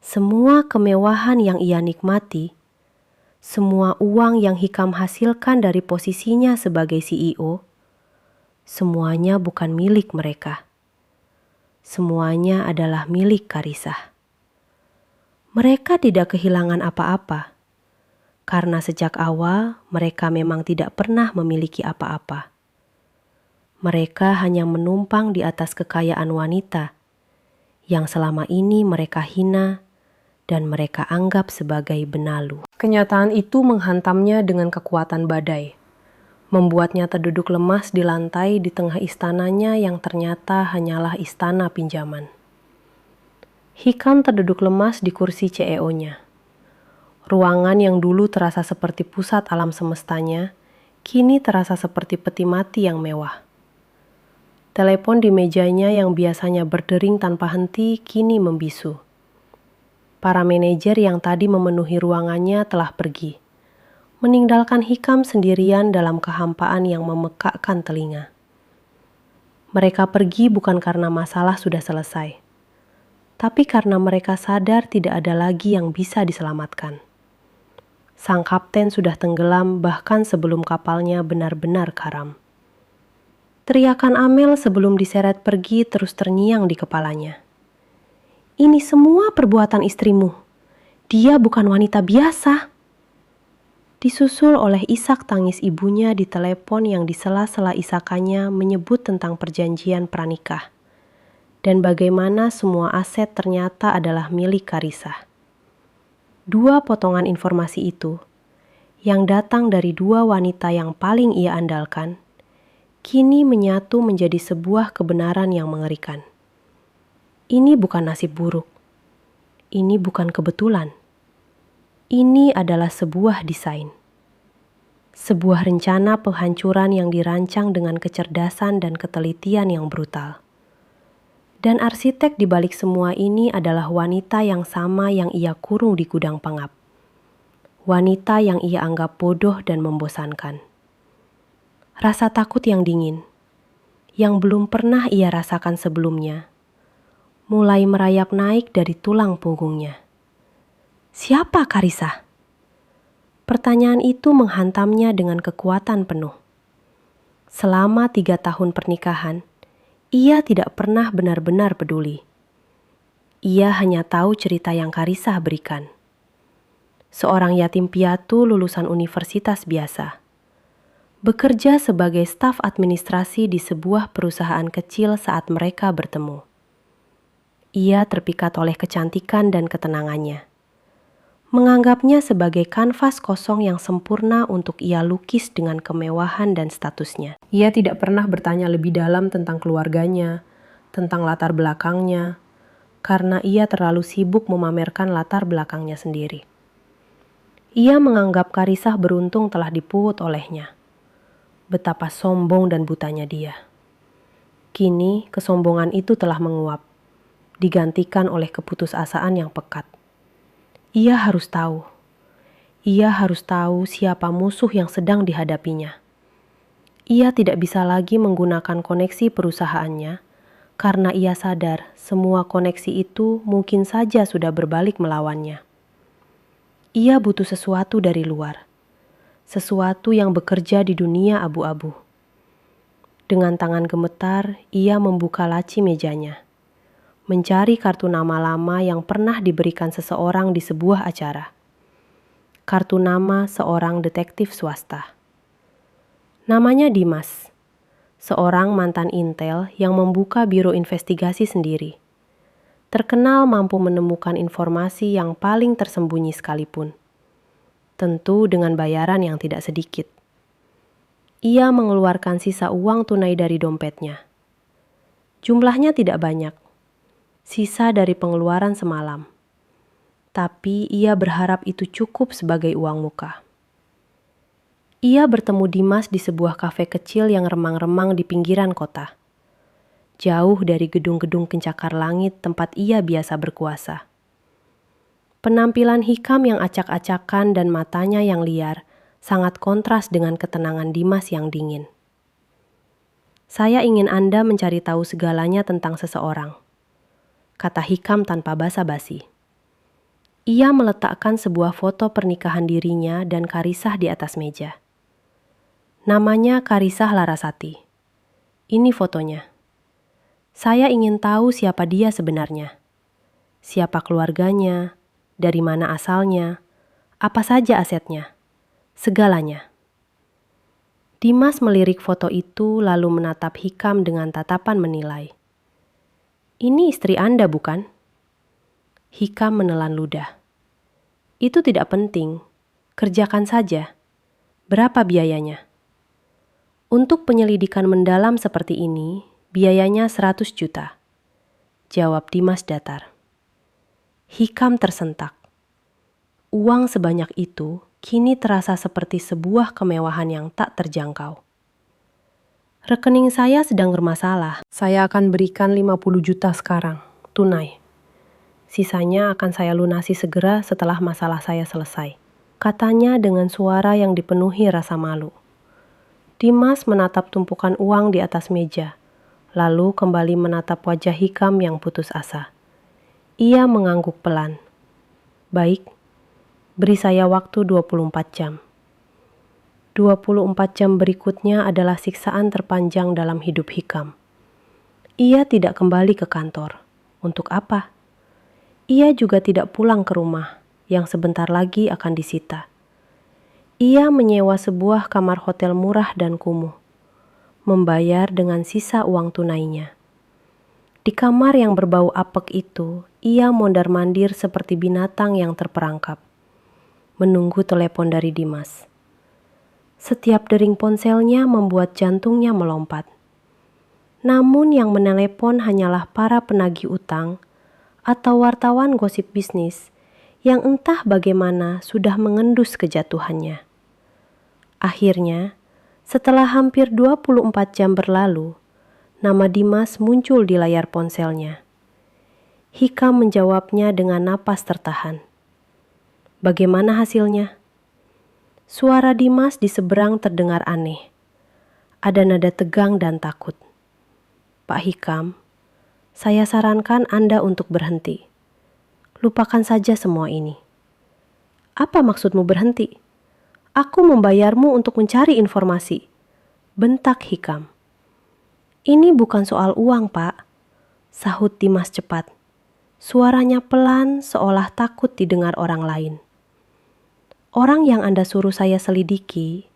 A: semua kemewahan yang ia nikmati, semua uang yang Hikam hasilkan dari posisinya sebagai CEO, semuanya bukan milik mereka. Semuanya adalah milik Karisah. Mereka tidak kehilangan apa-apa, karena sejak awal mereka memang tidak pernah memiliki apa-apa. Mereka hanya menumpang di atas kekayaan wanita, yang selama ini mereka hina dan mereka anggap sebagai benalu. Kenyataan itu menghantamnya dengan kekuatan badai, membuatnya terduduk lemas di lantai di tengah istananya yang ternyata hanyalah istana pinjaman. Hikam terduduk lemas di kursi CEO-nya. Ruangan yang dulu terasa seperti pusat alam semestanya, kini terasa seperti peti mati yang mewah. Telepon di mejanya yang biasanya berdering tanpa henti, kini membisu. Para manajer yang tadi memenuhi ruangannya telah pergi, meninggalkan Hikam sendirian dalam kehampaan yang memekakkan telinga. Mereka pergi bukan karena masalah sudah selesai, tapi karena mereka sadar tidak ada lagi yang bisa diselamatkan. Sang kapten sudah tenggelam bahkan sebelum kapalnya benar-benar karam. Teriakan Amel sebelum diseret pergi terus terngiang di kepalanya. Ini semua perbuatan istrimu. Dia bukan wanita biasa. Disusul oleh isak tangis ibunya di telepon yang di sela-sela isakannya menyebut tentang perjanjian pranikah, dan bagaimana semua aset ternyata adalah milik Karisah. Dua potongan informasi itu, yang datang dari dua wanita yang paling ia andalkan, kini menyatu menjadi sebuah kebenaran yang mengerikan. Ini bukan nasib buruk. Ini bukan kebetulan. Ini adalah sebuah desain. Sebuah rencana penghancuran yang dirancang dengan kecerdasan dan ketelitian yang brutal. Dan arsitek di balik semua ini adalah wanita yang sama yang ia kurung di gudang pengap. Wanita yang ia anggap bodoh dan membosankan. Rasa takut yang dingin, yang belum pernah ia rasakan sebelumnya, mulai merayap naik dari tulang punggungnya. Siapa Karisah? Pertanyaan itu menghantamnya dengan kekuatan penuh. Selama 3 tahun pernikahan, ia tidak pernah benar-benar peduli. Ia hanya tahu cerita yang Karisah berikan. Seorang yatim piatu lulusan universitas biasa. Bekerja sebagai staf administrasi di sebuah perusahaan kecil saat mereka bertemu. Ia terpikat oleh kecantikan dan ketenangannya. Menganggapnya sebagai kanvas kosong yang sempurna untuk ia lukis dengan kemewahan dan statusnya. Ia tidak pernah bertanya lebih dalam tentang keluarganya, tentang latar belakangnya, karena ia terlalu sibuk memamerkan latar belakangnya sendiri. Ia menganggap Karisah beruntung telah dipungut olehnya. Betapa sombong dan butanya dia. Kini kesombongan itu telah menguap, digantikan oleh keputusasaan yang pekat. Ia harus tahu. Ia harus tahu siapa musuh yang sedang dihadapinya. Ia tidak bisa lagi menggunakan koneksi perusahaannya karena ia sadar semua koneksi itu mungkin saja sudah berbalik melawannya. Ia butuh sesuatu dari luar. Sesuatu yang bekerja di dunia abu-abu. Dengan tangan gemetar, ia membuka laci mejanya. Mencari kartu nama lama yang pernah diberikan seseorang di sebuah acara. Kartu nama seorang detektif swasta. Namanya Dimas, seorang mantan intel yang membuka biro investigasi sendiri. Terkenal mampu menemukan informasi yang paling tersembunyi sekalipun. Tentu dengan bayaran yang tidak sedikit. Ia mengeluarkan sisa uang tunai dari dompetnya. Jumlahnya tidak banyak. Sisa dari pengeluaran semalam. Tapi ia berharap itu cukup sebagai uang muka. Ia bertemu Dimas di sebuah kafe kecil yang remang-remang di pinggiran kota. Jauh dari gedung-gedung pencakar langit tempat ia biasa berkuasa. Penampilan Hikam yang acak-acakan dan matanya yang liar sangat kontras dengan ketenangan Dimas yang dingin. Saya ingin Anda mencari tahu segalanya tentang seseorang, kata Hikam tanpa basa-basi. Ia meletakkan sebuah foto pernikahan dirinya dan Karisah di atas meja. Namanya Karisah Larasati. Ini fotonya. Saya ingin tahu siapa dia sebenarnya. Siapa keluarganya, dari mana asalnya, apa saja asetnya, segalanya. Dimas melirik foto itu lalu menatap Hikam dengan tatapan menilai. Ini istri Anda bukan? Hikam menelan ludah. Itu tidak penting, kerjakan saja. Berapa biayanya? Untuk penyelidikan mendalam seperti ini, biayanya 100 juta. Jawab Dimas datar. Hikam tersentak. Uang sebanyak itu kini terasa seperti sebuah kemewahan yang tak terjangkau. Rekening saya sedang bermasalah. Saya akan berikan 50 juta sekarang, tunai. Sisanya akan saya lunasi segera setelah masalah saya selesai. Katanya dengan suara yang dipenuhi rasa malu. Dimas menatap tumpukan uang di atas meja, lalu kembali menatap wajah Hikam yang putus asa. Ia mengangguk pelan. Baik, beri saya waktu 24 jam. 24 jam berikutnya adalah siksaan terpanjang dalam hidup Hikam. Ia tidak kembali ke kantor. Untuk apa? Ia juga tidak pulang ke rumah, yang sebentar lagi akan disita. Ia menyewa sebuah kamar hotel murah dan kumuh, membayar dengan sisa uang tunainya. Di kamar yang berbau apek itu, ia mondar-mandir seperti binatang yang terperangkap, menunggu telepon dari Dimas. Setiap dering ponselnya membuat jantungnya melompat. Namun yang menelepon hanyalah para penagih utang atau wartawan gosip bisnis yang entah bagaimana sudah mengendus kejatuhannya. Akhirnya, setelah hampir 24 jam berlalu, nama Dimas muncul di layar ponselnya. Hikam menjawabnya dengan napas tertahan. Bagaimana hasilnya? Suara Dimas di seberang terdengar aneh. Ada nada tegang dan takut. Pak Hikam, saya sarankan Anda untuk berhenti. Lupakan saja semua ini. Apa maksudmu berhenti? Aku membayarmu untuk mencari informasi. Bentak Hikam. Ini bukan soal uang, Pak. Sahut Dimas cepat. Suaranya pelan seolah takut didengar orang lain. Orang yang Anda suruh saya selidiki,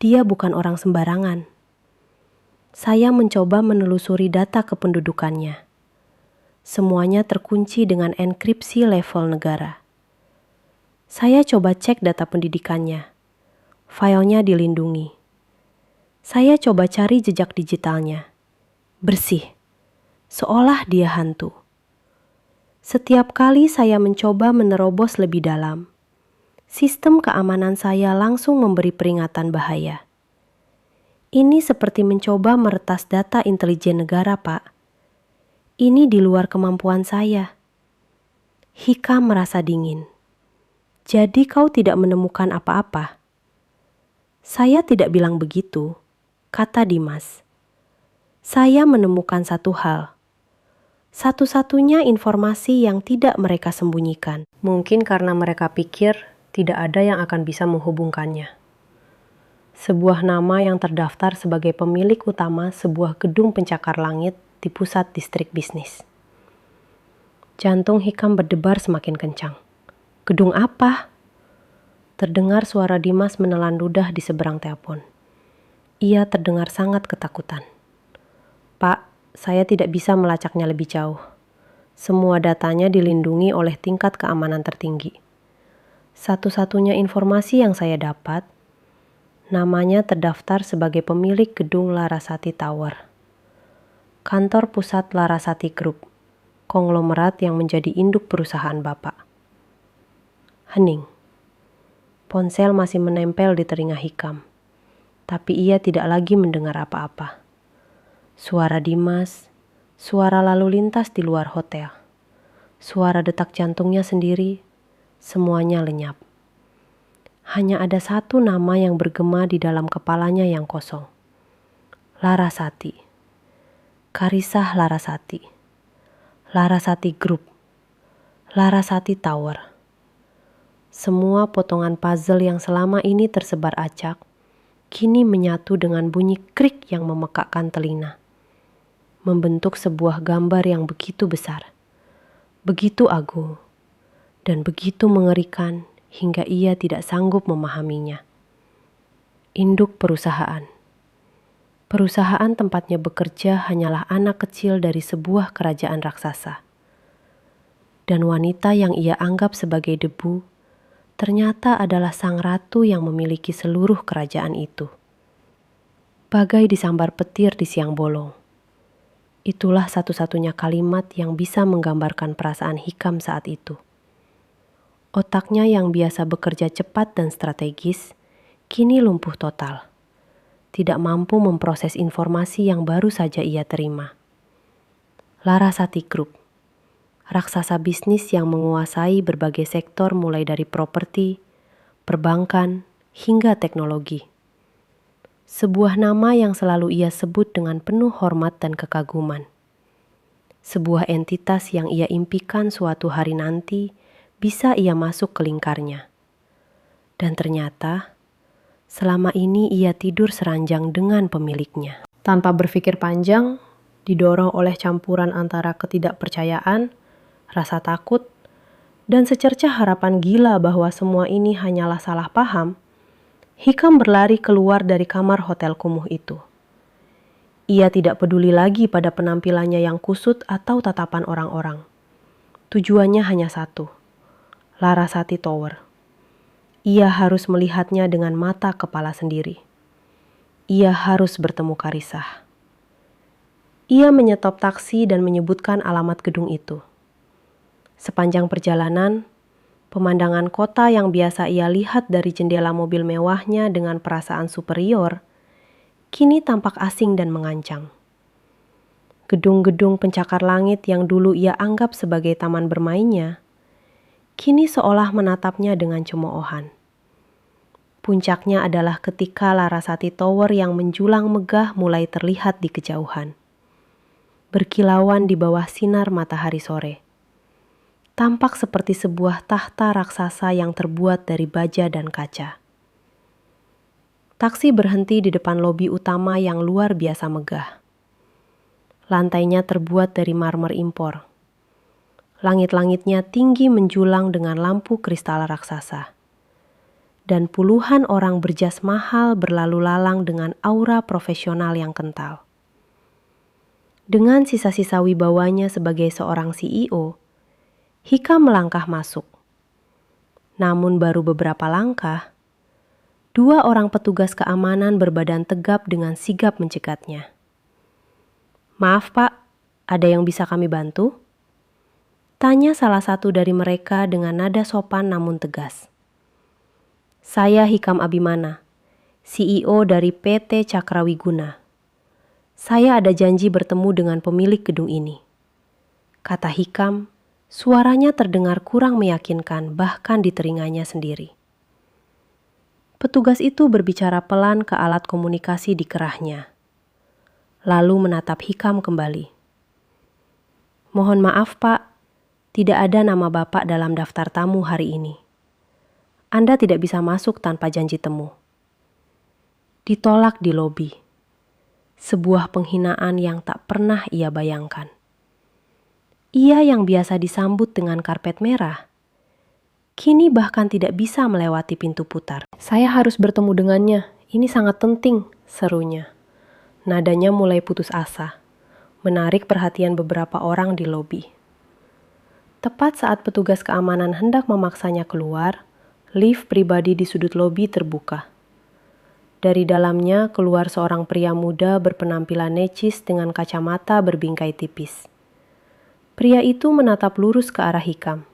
A: dia bukan orang sembarangan. Saya mencoba menelusuri data kependudukannya. Semuanya terkunci dengan enkripsi level negara. Saya coba cek data pendidikannya. Filenya dilindungi. Saya coba cari jejak digitalnya. Bersih. Seolah dia hantu. Setiap kali saya mencoba menerobos lebih dalam, sistem keamanan saya langsung memberi peringatan bahaya. Ini seperti mencoba meretas data intelijen negara, Pak. Ini di luar kemampuan saya. Hikam merasa dingin. Jadi kau tidak menemukan apa-apa? Saya tidak bilang begitu, kata Dimas. Saya menemukan satu hal. Satu-satunya informasi yang tidak mereka sembunyikan. Mungkin karena mereka pikir tidak ada yang akan bisa menghubungkannya. Sebuah nama yang terdaftar sebagai pemilik utama sebuah gedung pencakar langit di pusat distrik bisnis. Jantung Hikam berdebar semakin kencang. Gedung apa? Terdengar suara Dimas menelan ludah di seberang telepon. Ia terdengar sangat ketakutan. Pak, saya tidak bisa melacaknya lebih jauh. Semua datanya dilindungi oleh tingkat keamanan tertinggi. Satu-satunya informasi yang saya dapat, namanya terdaftar sebagai pemilik gedung Larasati Tower. Kantor pusat Larasati Group, konglomerat yang menjadi induk perusahaan Bapak. Hening. Ponsel masih menempel di telinga Hikam, tapi ia tidak lagi mendengar apa-apa. Suara Dimas, suara lalu lintas di luar hotel, suara detak jantungnya sendiri, semuanya lenyap. Hanya ada satu nama yang bergema di dalam kepalanya yang kosong. Larasati. Karisah Larasati. Larasati Group. Larasati Tower. Semua potongan puzzle yang selama ini tersebar acak, kini menyatu dengan bunyi krik yang memekakkan telinga. Membentuk sebuah gambar yang begitu besar, begitu agung, dan begitu mengerikan hingga ia tidak sanggup memahaminya. Induk perusahaan. Perusahaan tempatnya bekerja hanyalah anak kecil dari sebuah kerajaan raksasa. Dan wanita yang ia anggap sebagai debu, ternyata adalah sang ratu yang memiliki seluruh kerajaan itu. Bagai disambar petir di siang bolong. Itulah satu-satunya kalimat yang bisa menggambarkan perasaan Hikam saat itu. Otaknya yang biasa bekerja cepat dan strategis, kini lumpuh total. Tidak mampu memproses informasi yang baru saja ia terima. Larasati Group. Raksasa bisnis yang menguasai berbagai sektor mulai dari properti, perbankan, hingga teknologi. Sebuah nama yang selalu ia sebut dengan penuh hormat dan kekaguman. Sebuah entitas yang ia impikan suatu hari nanti bisa ia masuk ke lingkarnya. Dan ternyata, selama ini ia tidur seranjang dengan pemiliknya. Tanpa berpikir panjang, didorong oleh campuran antara ketidakpercayaan, rasa takut, dan secercah harapan gila bahwa semua ini hanyalah salah paham, Hikam berlari keluar dari kamar hotel kumuh itu. Ia tidak peduli lagi pada penampilannya yang kusut atau tatapan orang-orang. Tujuannya hanya satu, Larasati Tower. Ia harus melihatnya dengan mata kepala sendiri. Ia harus bertemu Karisah. Ia menyetop taksi dan menyebutkan alamat gedung itu. Sepanjang perjalanan, pemandangan kota yang biasa ia lihat dari jendela mobil mewahnya dengan perasaan superior, kini tampak asing dan mengancam. Gedung-gedung pencakar langit yang dulu ia anggap sebagai taman bermainnya, kini seolah menatapnya dengan cemoohan. Puncaknya adalah ketika Larasati Tower yang menjulang megah mulai terlihat di kejauhan, berkilauan di bawah sinar matahari sore. Tampak seperti sebuah tahta raksasa yang terbuat dari baja dan kaca. Taksi berhenti di depan lobi utama yang luar biasa megah. Lantainya terbuat dari marmer impor. Langit-langitnya tinggi menjulang dengan lampu kristal raksasa. Dan puluhan orang berjas mahal berlalu lalang dengan aura profesional yang kental. Dengan sisa-sisa wibawanya sebagai seorang CEO, Hikam melangkah masuk. Namun baru beberapa langkah, dua orang petugas keamanan berbadan tegap dengan sigap mencekatnya. "Maaf Pak, ada yang bisa kami bantu?" Tanya salah satu dari mereka dengan nada sopan namun tegas. "Saya Hikam Abimana, CEO dari PT Cakrawiguna. Saya ada janji bertemu dengan pemilik gedung ini," kata Hikam. Suaranya terdengar kurang meyakinkan bahkan di telinganya sendiri. Petugas itu berbicara pelan ke alat komunikasi di kerahnya, lalu menatap Hikam kembali. "Mohon maaf Pak, tidak ada nama Bapak dalam daftar tamu hari ini. Anda tidak bisa masuk tanpa janji temu." Ditolak di lobi. Sebuah penghinaan yang tak pernah ia bayangkan. Ia yang biasa disambut dengan karpet merah, kini bahkan tidak bisa melewati pintu putar. "Saya harus bertemu dengannya, ini sangat penting," serunya. Nadanya mulai putus asa, menarik perhatian beberapa orang di lobi. Tepat saat petugas keamanan hendak memaksanya keluar, lift pribadi di sudut lobi terbuka. Dari dalamnya keluar seorang pria muda berpenampilan necis dengan kacamata berbingkai tipis. Pria itu menatap lurus ke arah Hikam.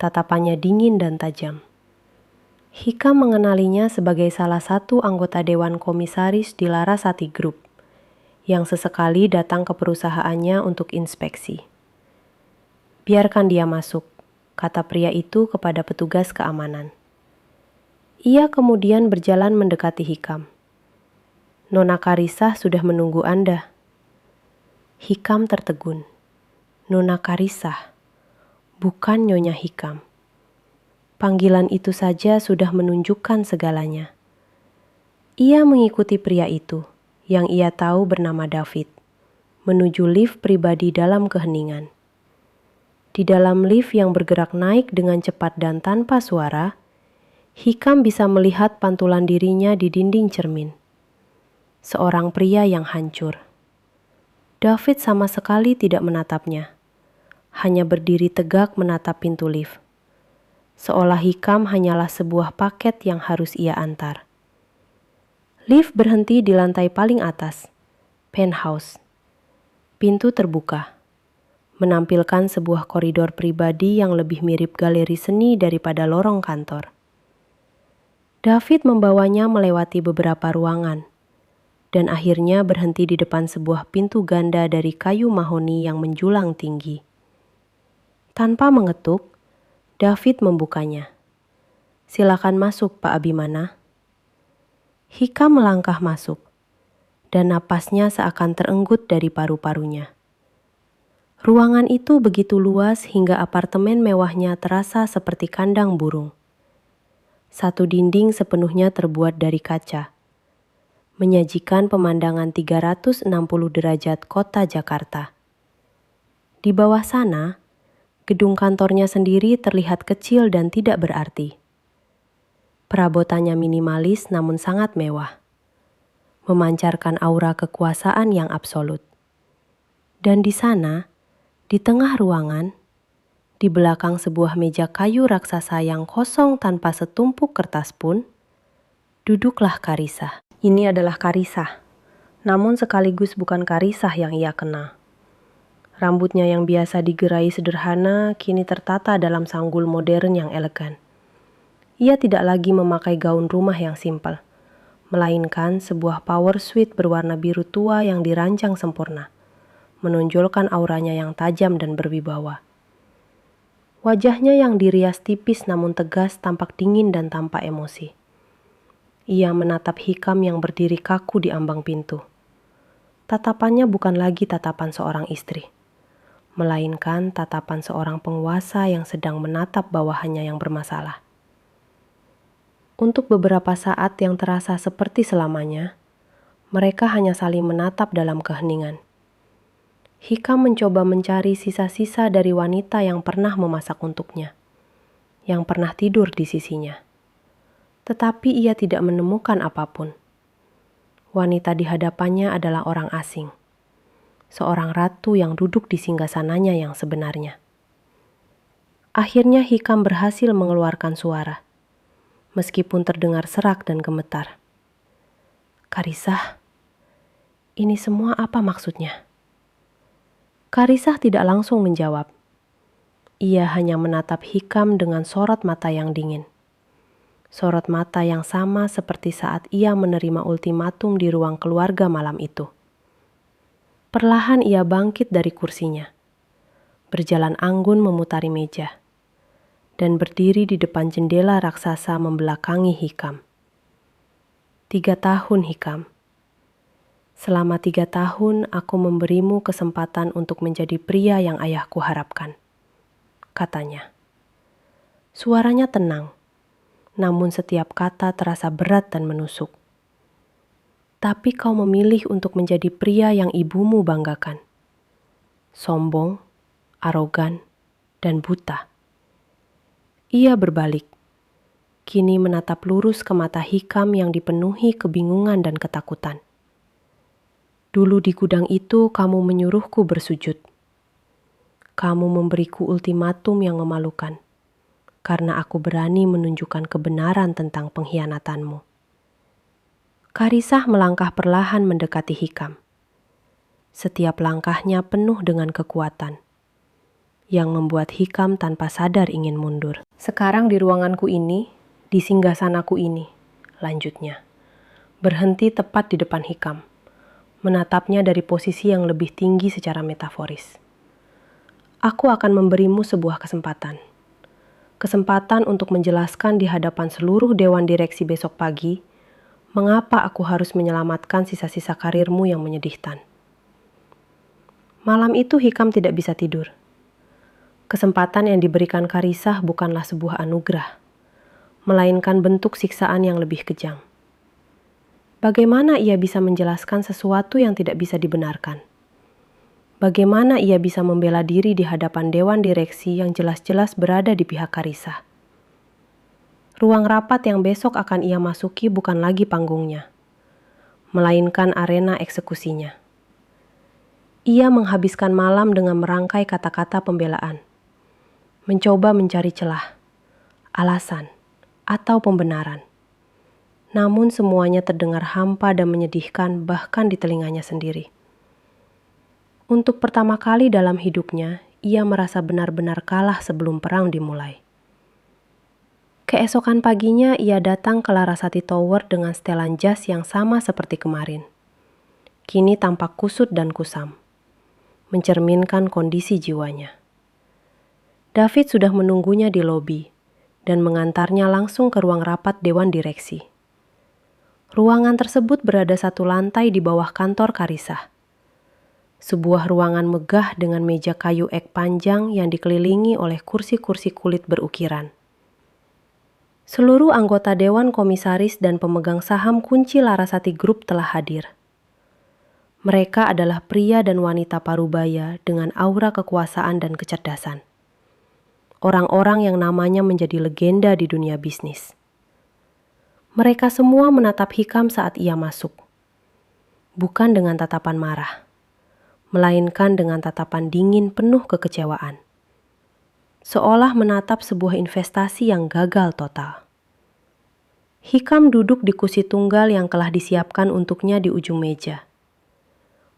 A: Tatapannya dingin dan tajam. Hikam mengenalinya sebagai salah satu anggota Dewan Komisaris di Larasati Group, yang sesekali datang ke perusahaannya untuk inspeksi. "Biarkan dia masuk," kata pria itu kepada petugas keamanan. Ia kemudian berjalan mendekati Hikam. "Nona Karisah sudah menunggu Anda." Hikam tertegun. Nona Karisah, bukan Nyonya Hikam. Panggilan itu saja sudah menunjukkan segalanya. Ia mengikuti pria itu, yang ia tahu bernama David, menuju lift pribadi dalam keheningan. Di dalam lift yang bergerak naik dengan cepat dan tanpa suara, Hikam bisa melihat pantulan dirinya di dinding cermin. Seorang pria yang hancur. David sama sekali tidak menatapnya, hanya berdiri tegak menatap pintu lift. Seolah Hikam hanyalah sebuah paket yang harus ia antar. Lift berhenti di lantai paling atas, penthouse. Pintu terbuka, menampilkan sebuah koridor pribadi yang lebih mirip galeri seni daripada lorong kantor. David membawanya melewati beberapa ruangan, dan akhirnya berhenti di depan sebuah pintu ganda dari kayu mahoni yang menjulang tinggi. Tanpa mengetuk, David membukanya. "Silakan masuk, Pak Abimana." Hikam melangkah masuk, dan napasnya seakan terenggut dari paru-parunya. Ruangan itu begitu luas hingga apartemen mewahnya terasa seperti kandang burung. Satu dinding sepenuhnya terbuat dari kaca, menyajikan pemandangan 360 derajat kota Jakarta. Di bawah sana, gedung kantornya sendiri terlihat kecil dan tidak berarti. Perabotannya minimalis namun sangat mewah, memancarkan aura kekuasaan yang absolut. Dan di sana, di tengah ruangan, di belakang sebuah meja kayu raksasa yang kosong tanpa setumpuk kertas pun, duduklah Karisah. Ini adalah Karisah, namun sekaligus bukan Karisah yang ia kenal. Rambutnya yang biasa digerai sederhana kini tertata dalam sanggul modern yang elegan. Ia tidak lagi memakai gaun rumah yang simpel, melainkan sebuah power suit berwarna biru tua yang dirancang sempurna, menonjolkan auranya yang tajam dan berwibawa. Wajahnya yang dirias tipis namun tegas tampak dingin dan tanpa emosi. Ia menatap Hikam yang berdiri kaku di ambang pintu. Tatapannya bukan lagi tatapan seorang istri, melainkan tatapan seorang penguasa yang sedang menatap bawahannya yang bermasalah. Untuk beberapa saat yang terasa seperti selamanya, mereka hanya saling menatap dalam keheningan. Hikam mencoba mencari sisa-sisa dari wanita yang pernah memasak untuknya, yang pernah tidur di sisinya. Tetapi ia tidak menemukan apapun. Wanita di hadapannya adalah orang asing. seorang ratu yang duduk di singgasananya yang sebenarnya. Akhirnya Hikam berhasil mengeluarkan suara, meskipun terdengar serak dan gemetar. "Karisah, ini semua apa maksudnya?" Karisah tidak langsung menjawab. Ia hanya menatap Hikam dengan sorot mata yang dingin. Sorot mata yang sama seperti saat ia menerima ultimatum di ruang keluarga malam itu. Perlahan ia bangkit dari kursinya, berjalan anggun memutari meja, dan berdiri di depan jendela raksasa membelakangi Hikam. 3 tahun, Hikam. Selama 3 tahun aku memberimu kesempatan untuk menjadi pria yang ayahku harapkan, katanya. Suaranya tenang, namun setiap kata terasa berat dan menusuk. Tapi kau memilih untuk menjadi pria yang ibumu banggakan. Sombong, arogan, dan buta. Ia berbalik, kini menatap lurus ke mata Hikam yang dipenuhi kebingungan dan ketakutan. Dulu di gudang itu kamu menyuruhku bersujud. Kamu memberiku ultimatum yang memalukan, karena aku berani menunjukkan kebenaran tentang pengkhianatanmu. Karisah melangkah perlahan mendekati Hikam. Setiap langkahnya penuh dengan kekuatan, yang membuat Hikam tanpa sadar ingin mundur. Sekarang di ruanganku ini, di singgasanaku ini, lanjutnya. Berhenti tepat di depan Hikam, menatapnya dari posisi yang lebih tinggi secara metaforis. Aku akan memberimu sebuah kesempatan. Kesempatan untuk menjelaskan di hadapan seluruh dewan direksi besok pagi, mengapa aku harus menyelamatkan sisa-sisa karirmu yang menyedihkan. Malam itu Hikam tidak bisa tidur. Kesempatan yang diberikan Karisah bukanlah sebuah anugerah, melainkan bentuk siksaan yang lebih kejam. Bagaimana ia bisa menjelaskan sesuatu yang tidak bisa dibenarkan? Bagaimana ia bisa membela diri di hadapan dewan direksi yang jelas-jelas berada di pihak Karisah? Ruang rapat yang besok akan ia masuki bukan lagi panggungnya, melainkan arena eksekusinya. Ia menghabiskan malam dengan merangkai kata-kata pembelaan, mencoba mencari celah, alasan, atau pembenaran. Namun semuanya terdengar hampa dan menyedihkan bahkan di telinganya sendiri. Untuk pertama kali dalam hidupnya, ia merasa benar-benar kalah sebelum perang dimulai. Keesokan paginya ia datang ke Larasati Tower dengan setelan jas yang sama seperti kemarin. Kini tampak kusut dan kusam, mencerminkan kondisi jiwanya. David sudah menunggunya di lobi dan mengantarnya langsung ke ruang rapat dewan direksi. Ruangan tersebut berada 1 lantai di bawah kantor Karisah. Sebuah ruangan megah dengan meja kayu ek panjang yang dikelilingi oleh kursi-kursi kulit berukiran. Seluruh anggota dewan komisaris dan pemegang saham kunci Larasati Group telah hadir. Mereka adalah pria dan wanita parubaya dengan aura kekuasaan dan kecerdasan. Orang-orang yang namanya menjadi legenda di dunia bisnis. Mereka semua menatap Hikam saat ia masuk. Bukan dengan tatapan marah, melainkan dengan tatapan dingin penuh kekecewaan. Seolah menatap sebuah investasi yang gagal total. Hikam duduk di kursi tunggal yang telah disiapkan untuknya di ujung meja,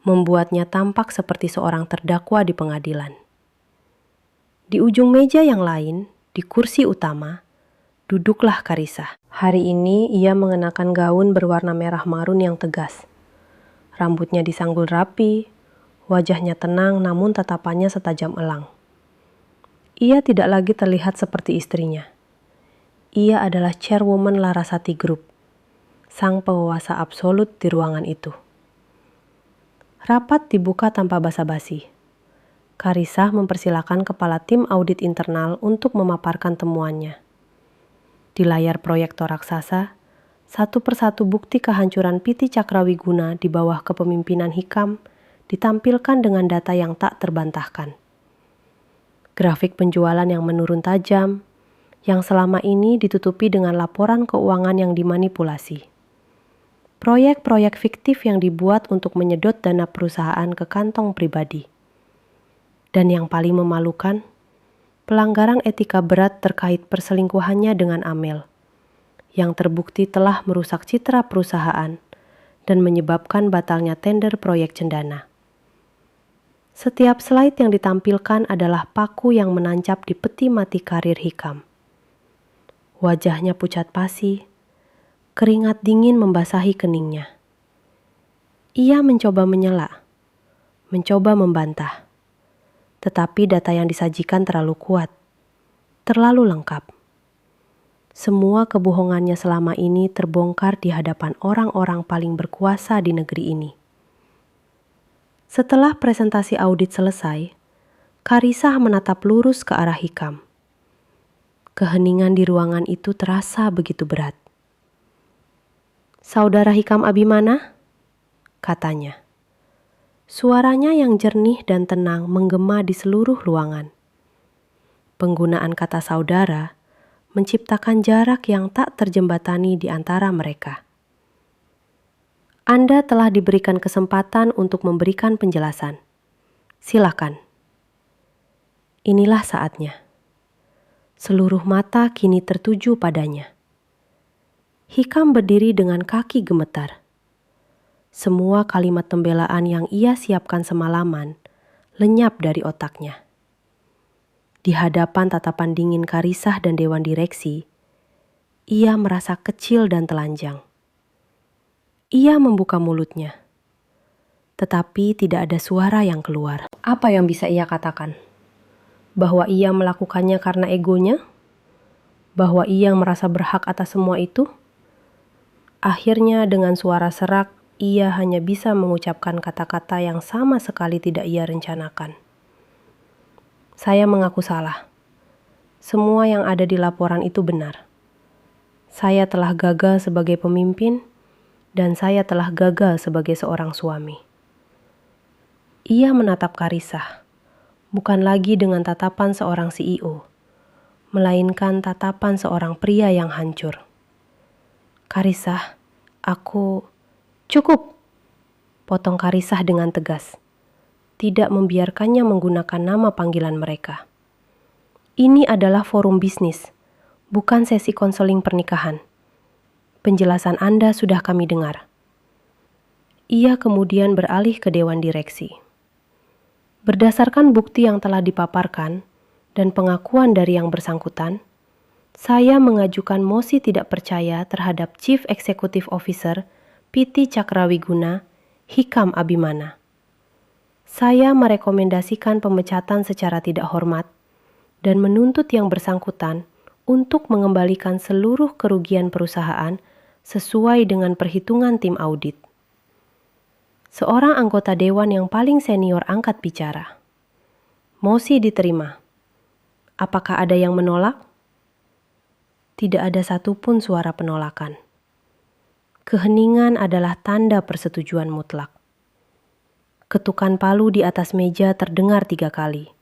A: membuatnya tampak seperti seorang terdakwa di pengadilan. Di ujung meja yang lain, di kursi utama, duduklah Karisah. Hari ini ia mengenakan gaun berwarna merah marun yang tegas. Rambutnya disanggul rapi, wajahnya tenang namun tatapannya setajam elang. Ia tidak lagi terlihat seperti istrinya. Ia adalah chairwoman Larasati Group, sang penguasa absolut di ruangan itu. Rapat dibuka tanpa basa-basi. Karisah mempersilakan kepala tim audit internal untuk memaparkan temuannya. Di layar proyektor raksasa, satu persatu bukti kehancuran PT Cakrawiguna di bawah kepemimpinan Hikam ditampilkan dengan data yang tak terbantahkan. Grafik penjualan yang menurun tajam, yang selama ini ditutupi dengan laporan keuangan yang dimanipulasi. proyek-proyek fiktif yang dibuat untuk menyedot dana perusahaan ke kantong pribadi. Dan yang paling memalukan, pelanggaran etika berat terkait perselingkuhannya dengan Amel, yang terbukti telah merusak citra perusahaan dan menyebabkan batalnya tender proyek cendana. Setiap slide yang ditampilkan adalah paku yang menancap di peti mati karir Hikam. Wajahnya pucat pasi, keringat dingin membasahi keningnya. Ia mencoba menyela, mencoba membantah. Tetapi data yang disajikan terlalu kuat, terlalu lengkap. Semua kebohongannya selama ini terbongkar di hadapan orang-orang paling berkuasa di negeri ini. Setelah presentasi audit selesai, Karisah menatap lurus ke arah Hikam. Keheningan di ruangan itu terasa begitu berat. "Saudara Hikam Abimana?" katanya. Suaranya yang jernih dan tenang menggema di seluruh ruangan. Penggunaan kata saudara menciptakan jarak yang tak terjembatani di antara mereka. "Anda telah diberikan kesempatan untuk memberikan penjelasan. Silakan." Inilah saatnya. Seluruh mata kini tertuju padanya. Hikam berdiri dengan kaki gemetar. Semua kalimat pembelaan yang ia siapkan semalaman lenyap dari otaknya. Di hadapan tatapan dingin Karisah dan Dewan Direksi, ia merasa kecil dan telanjang. Ia membuka mulutnya, tetapi tidak ada suara yang keluar. Apa yang bisa ia katakan? Bahwa ia melakukannya karena egonya? Bahwa ia merasa berhak atas semua itu? Akhirnya dengan suara serak, ia hanya bisa mengucapkan kata-kata yang sama sekali tidak ia rencanakan. "Saya mengaku salah. Semua yang ada di laporan itu benar. Saya telah gagal sebagai pemimpin, dan saya telah gagal sebagai seorang suami." Ia menatap Karisah, bukan lagi dengan tatapan seorang CEO, melainkan tatapan seorang pria yang hancur. "Karisah, aku..." "Cukup!" potong Karisah dengan tegas, tidak membiarkannya menggunakan nama panggilan mereka. "Ini adalah forum bisnis, bukan sesi konseling pernikahan. Penjelasan Anda sudah kami dengar." Ia kemudian beralih ke Dewan Direksi. "Berdasarkan bukti yang telah dipaparkan dan pengakuan dari yang bersangkutan, saya mengajukan mosi tidak percaya terhadap Chief Executive Officer PT Cakrawiguna, Hikam Abimana. Saya merekomendasikan pemecatan secara tidak hormat dan menuntut yang bersangkutan untuk mengembalikan seluruh kerugian perusahaan sesuai dengan perhitungan tim audit." Seorang anggota dewan yang paling senior angkat bicara. "Mosi diterima. Apakah ada yang menolak?" Tidak ada satupun suara penolakan. Keheningan adalah tanda persetujuan mutlak. Ketukan palu di atas meja terdengar 3 kali,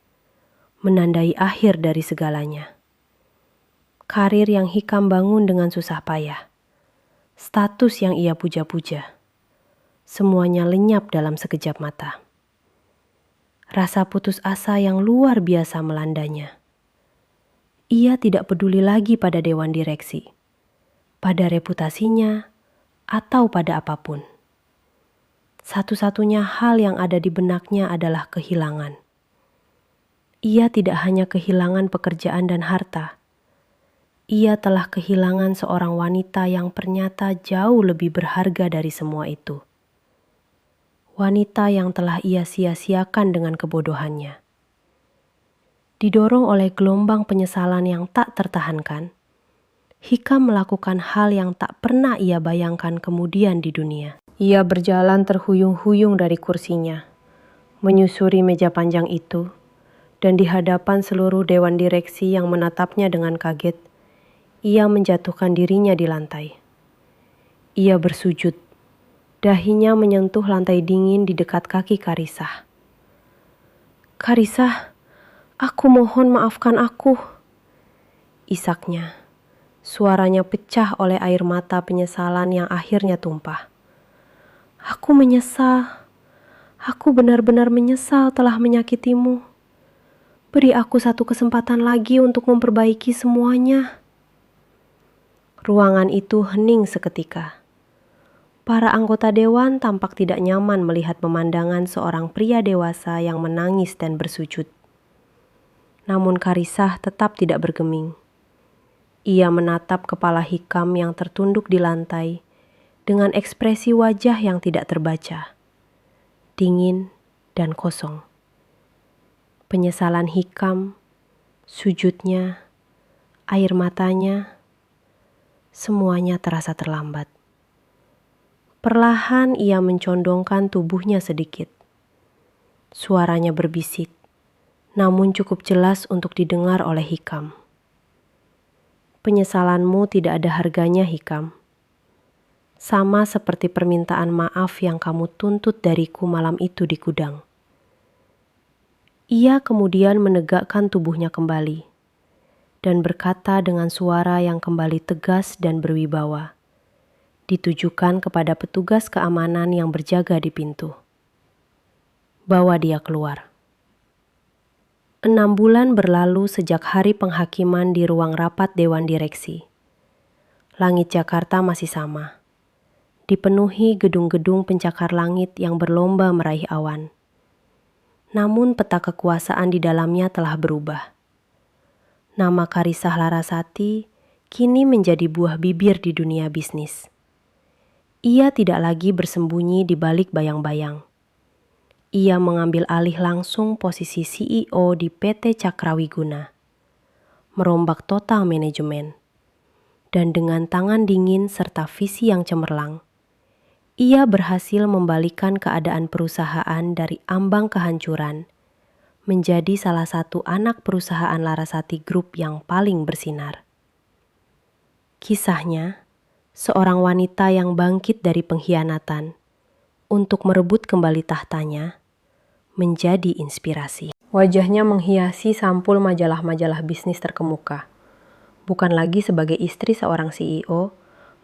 A: menandai akhir dari segalanya. Karir yang Hikam bangun dengan susah payah, status yang ia puja-puja, semuanya lenyap dalam sekejap mata. Rasa putus asa yang luar biasa melandanya. Ia tidak peduli lagi pada Dewan Direksi, pada reputasinya, atau pada apapun. Satu-satunya hal yang ada di benaknya adalah kehilangan. Ia tidak hanya kehilangan pekerjaan dan harta. Ia telah kehilangan seorang wanita yang ternyata jauh lebih berharga dari semua itu. Wanita yang telah ia sia-siakan dengan kebodohannya. Didorong oleh gelombang penyesalan yang tak tertahankan, Hikam melakukan hal yang tak pernah ia bayangkan kemudian di dunia. Ia berjalan terhuyung-huyung dari kursinya, menyusuri meja panjang itu, dan di hadapan seluruh Dewan Direksi yang menatapnya dengan kaget, ia menjatuhkan dirinya di lantai. Ia bersujud, dahinya menyentuh lantai dingin di dekat kaki Karisah. "Karisah, aku mohon maafkan aku," isaknya. Suaranya pecah oleh air mata penyesalan yang akhirnya tumpah. Aku menyesal. Aku benar-benar menyesal telah menyakitimu. Beri aku satu kesempatan lagi untuk memperbaiki semuanya. Ruangan itu hening seketika. Para anggota dewan tampak tidak nyaman melihat pemandangan seorang pria dewasa yang menangis dan bersujud. Namun Karisah tetap tidak bergeming. Ia menatap kepala Hikam yang tertunduk di lantai dengan ekspresi wajah yang tidak terbaca, dingin dan kosong. Penyesalan Hikam, sujudnya, air matanya, semuanya terasa terlambat. Perlahan ia mencondongkan tubuhnya sedikit. Suaranya berbisik, namun cukup jelas untuk didengar oleh Hikam. Penyesalanmu tidak ada harganya, Hikam. Sama seperti permintaan maaf yang kamu tuntut dariku malam itu di gudang. Ia kemudian menegakkan tubuhnya kembali dan berkata dengan suara yang kembali tegas dan berwibawa, ditujukan kepada petugas keamanan yang berjaga di pintu. Bawa dia keluar. 6 bulan berlalu sejak hari penghakiman di ruang rapat Dewan Direksi. Langit Jakarta masih sama, dipenuhi gedung-gedung pencakar langit yang berlomba meraih awan. Namun peta kekuasaan di dalamnya telah berubah. Nama Karisah Larasati kini menjadi buah bibir di dunia bisnis. Ia tidak lagi bersembunyi di balik bayang-bayang. Ia mengambil alih langsung posisi CEO di PT Cakrawiguna, merombak total manajemen, dan dengan tangan dingin serta visi yang cemerlang, ia berhasil membalikan keadaan perusahaan dari ambang kehancuran menjadi salah satu anak perusahaan Larasati Group yang paling bersinar. Kisahnya, seorang wanita yang bangkit dari pengkhianatan untuk merebut kembali tahtanya, menjadi inspirasi. Wajahnya menghiasi sampul majalah-majalah bisnis terkemuka, bukan lagi sebagai istri seorang CEO,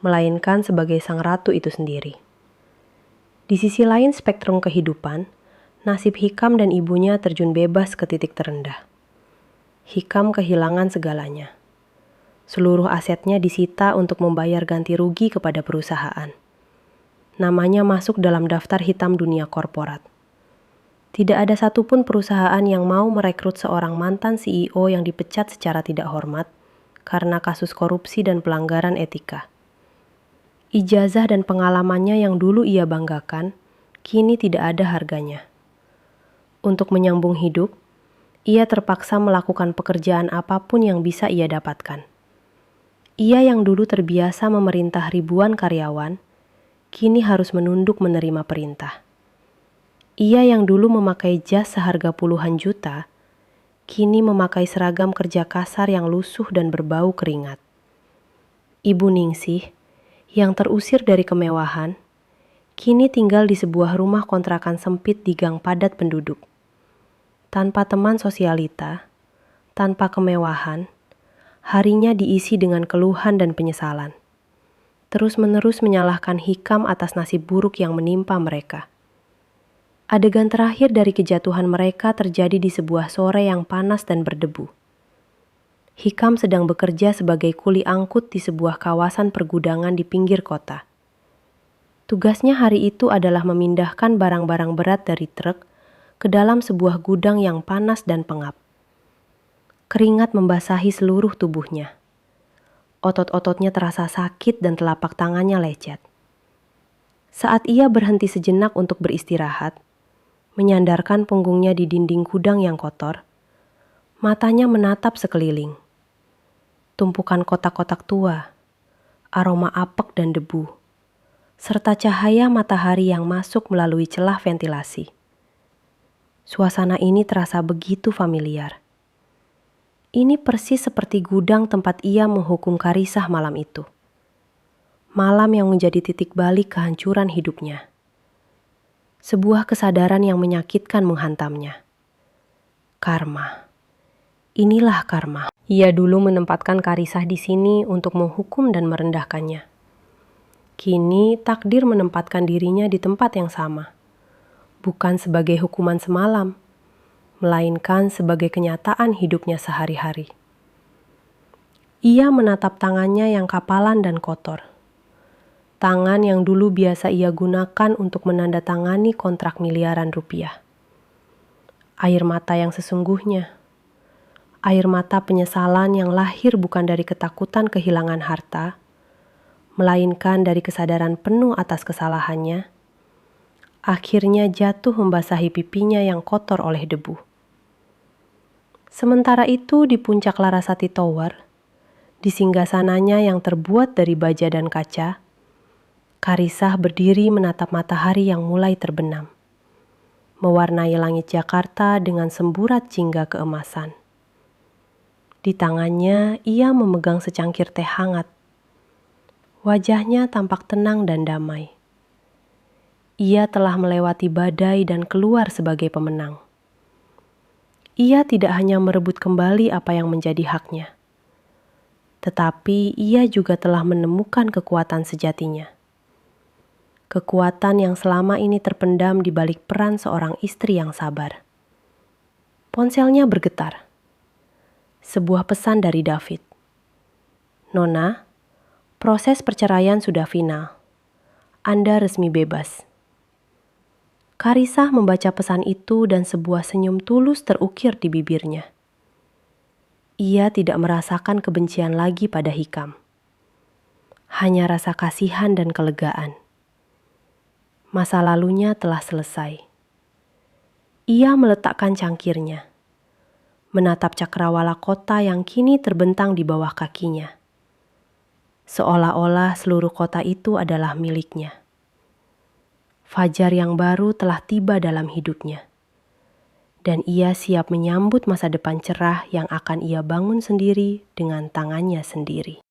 A: melainkan sebagai sang ratu itu sendiri. Di sisi lain spektrum kehidupan, nasib Hikam dan ibunya terjun bebas ke titik terendah. Hikam kehilangan segalanya. Seluruh asetnya disita untuk membayar ganti rugi kepada perusahaan. Namanya masuk dalam daftar hitam dunia korporat. Tidak ada satupun perusahaan yang mau merekrut seorang mantan CEO yang dipecat secara tidak hormat karena kasus korupsi dan pelanggaran etika. Ijazah dan pengalamannya yang dulu ia banggakan, kini tidak ada harganya. Untuk menyambung hidup, ia terpaksa melakukan pekerjaan apapun yang bisa ia dapatkan. Ia yang dulu terbiasa memerintah ribuan karyawan, kini harus menunduk menerima perintah. Ia yang dulu memakai jas seharga puluhan juta, kini memakai seragam kerja kasar yang lusuh dan berbau keringat. Ibu Ningsih, yang terusir dari kemewahan, kini tinggal di sebuah rumah kontrakan sempit di gang padat penduduk. Tanpa teman sosialita, tanpa kemewahan, harinya diisi dengan keluhan dan penyesalan. Terus-menerus menyalahkan Hikam atas nasib buruk yang menimpa mereka. Adegan terakhir dari kejatuhan mereka terjadi di sebuah sore yang panas dan berdebu. Hikam sedang bekerja sebagai kuli angkut di sebuah kawasan pergudangan di pinggir kota. Tugasnya hari itu adalah memindahkan barang-barang berat dari truk ke dalam sebuah gudang yang panas dan pengap. Keringat membasahi seluruh tubuhnya. Otot-ototnya terasa sakit dan telapak tangannya lecet. Saat ia berhenti sejenak untuk beristirahat, menyandarkan punggungnya di dinding gudang yang kotor, matanya menatap sekeliling. Tumpukan kotak-kotak tua, aroma apek dan debu, serta cahaya matahari yang masuk melalui celah ventilasi. Suasana ini terasa begitu familiar. Ini persis seperti gudang tempat ia menghukum Karisah malam itu. Malam yang menjadi titik balik kehancuran hidupnya. Sebuah kesadaran yang menyakitkan menghantamnya. Karma. Inilah karma. Ia dulu menempatkan Karisah di sini untuk menghukum dan merendahkannya. Kini takdir menempatkan dirinya di tempat yang sama, bukan sebagai hukuman semalam, melainkan sebagai kenyataan hidupnya sehari-hari. Ia menatap tangannya yang kapalan dan kotor. Tangan yang dulu biasa ia gunakan untuk menandatangani kontrak miliaran rupiah. Air mata yang sesungguhnya. Air mata penyesalan yang lahir bukan dari ketakutan kehilangan harta, melainkan dari kesadaran penuh atas kesalahannya. Akhirnya jatuh membasahi pipinya yang kotor oleh debu. Sementara itu di puncak Larasati Tower, di singgasananya yang terbuat dari baja dan kaca, Karisah berdiri menatap matahari yang mulai terbenam, mewarnai langit Jakarta dengan semburat jingga keemasan. Di tangannya ia memegang secangkir teh hangat. Wajahnya tampak tenang dan damai. Ia telah melewati badai dan keluar sebagai pemenang. Ia tidak hanya merebut kembali apa yang menjadi haknya, tetapi ia juga telah menemukan kekuatan sejatinya. Kekuatan yang selama ini terpendam di balik peran seorang istri yang sabar. Ponselnya bergetar. Sebuah pesan dari David. "Nona, proses perceraian sudah final. Anda resmi bebas." Karisah membaca pesan itu dan sebuah senyum tulus terukir di bibirnya. Ia tidak merasakan kebencian lagi pada Hikam. Hanya rasa kasihan dan kelegaan. Masa lalunya telah selesai. Ia meletakkan cangkirnya, menatap cakrawala kota yang kini terbentang di bawah kakinya. Seolah-olah seluruh kota itu adalah miliknya. Fajar yang baru telah tiba dalam hidupnya, dan ia siap menyambut masa depan cerah yang akan ia bangun sendiri dengan tangannya sendiri.